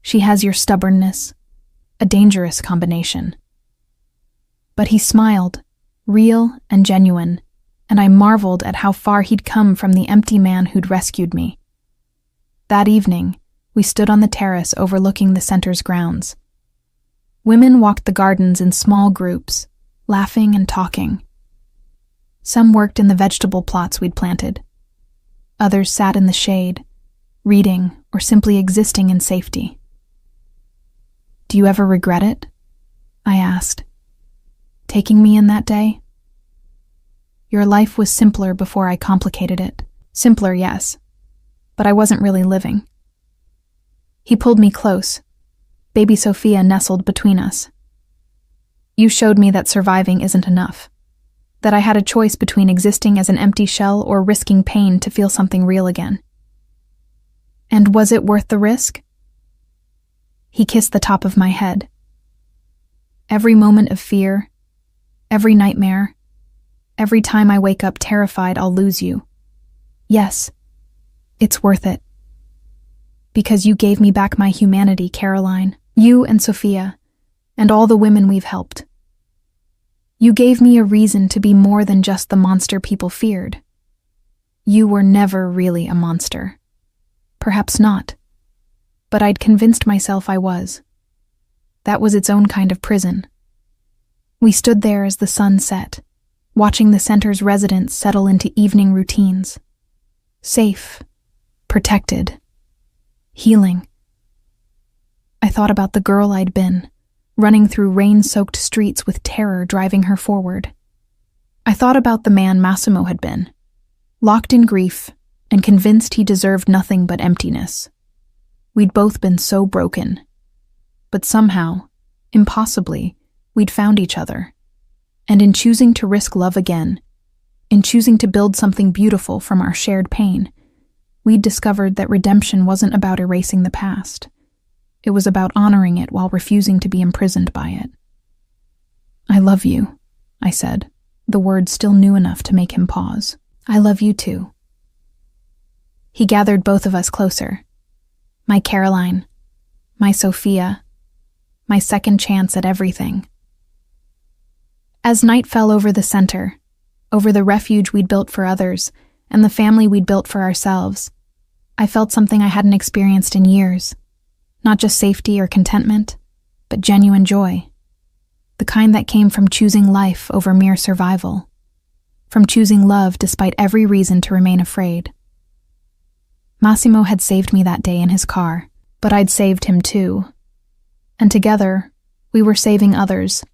She has your stubbornness, a dangerous combination. But he smiled, real and genuine, and I marveled at how far he'd come from the empty man who'd rescued me. That evening, we stood on the terrace overlooking the center's grounds. Women walked the gardens in small groups, laughing and talking. Some worked in the vegetable plots we'd planted. Others sat in the shade, reading or simply existing in safety. "Do you ever regret it?" I asked. "Taking me in that day?" "Your life was simpler before I complicated it." "Simpler, yes, but I wasn't really living." He pulled me close. Baby Sophia nestled between us. "You showed me that surviving isn't enough, that I had a choice between existing as an empty shell or risking pain to feel something real again." "And was it worth the risk?" He kissed the top of my head. "Every moment of fear, every nightmare, every time I wake up terrified I'll lose you. Yes, it's worth it. Because you gave me back my humanity, Caroline. You and Sophia, and all the women we've helped. You gave me a reason to be more than just the monster people feared. You were never really a monster. Perhaps not. But I'd convinced myself I was. That was its own kind of prison. We stood there as the sun set, watching the center's residents settle into evening routines. Safe, protected, healing. I thought about the girl I'd been, running through rain-soaked streets with terror driving her forward. I thought about the man Massimo had been, locked in grief and convinced he deserved nothing but emptiness. We'd both been so broken. But somehow, impossibly, we'd found each other. And in choosing to risk love again, in choosing to build something beautiful from our shared pain, we'd discovered that redemption wasn't about erasing the past. It was about honoring it while refusing to be imprisoned by it. "I love you," I said, the words still new enough to make him pause. "I love you too." He gathered both of us closer. My Caroline, my Sophia, my second chance at everything. As night fell over the center, over the refuge we'd built for others, and the family we'd built for ourselves, I felt something I hadn't experienced in years. Not just safety or contentment, but genuine joy. The kind that came from choosing life over mere survival. From choosing love despite every reason to remain afraid. Massimo had saved me that day in his car, but I'd saved him too. And together, we were saving others.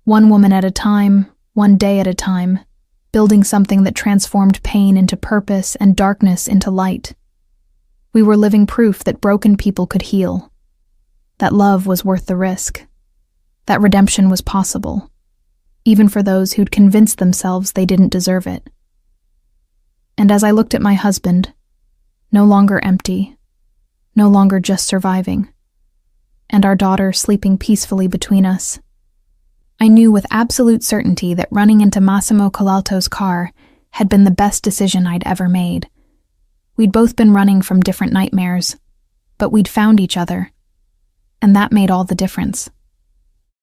One woman at a time, one day at a time, building something that transformed pain into purpose and darkness into light. We were living proof that broken people could heal, that love was worth the risk, that redemption was possible, even for those who'd convinced themselves they didn't deserve it. And as I looked at my husband, no longer empty, no longer just surviving, and our daughter sleeping peacefully between us, I knew with absolute certainty that running into Massimo Colalto's car had been the best decision I'd ever made. We'd both been running from different nightmares, but we'd found each other, and that made all the difference.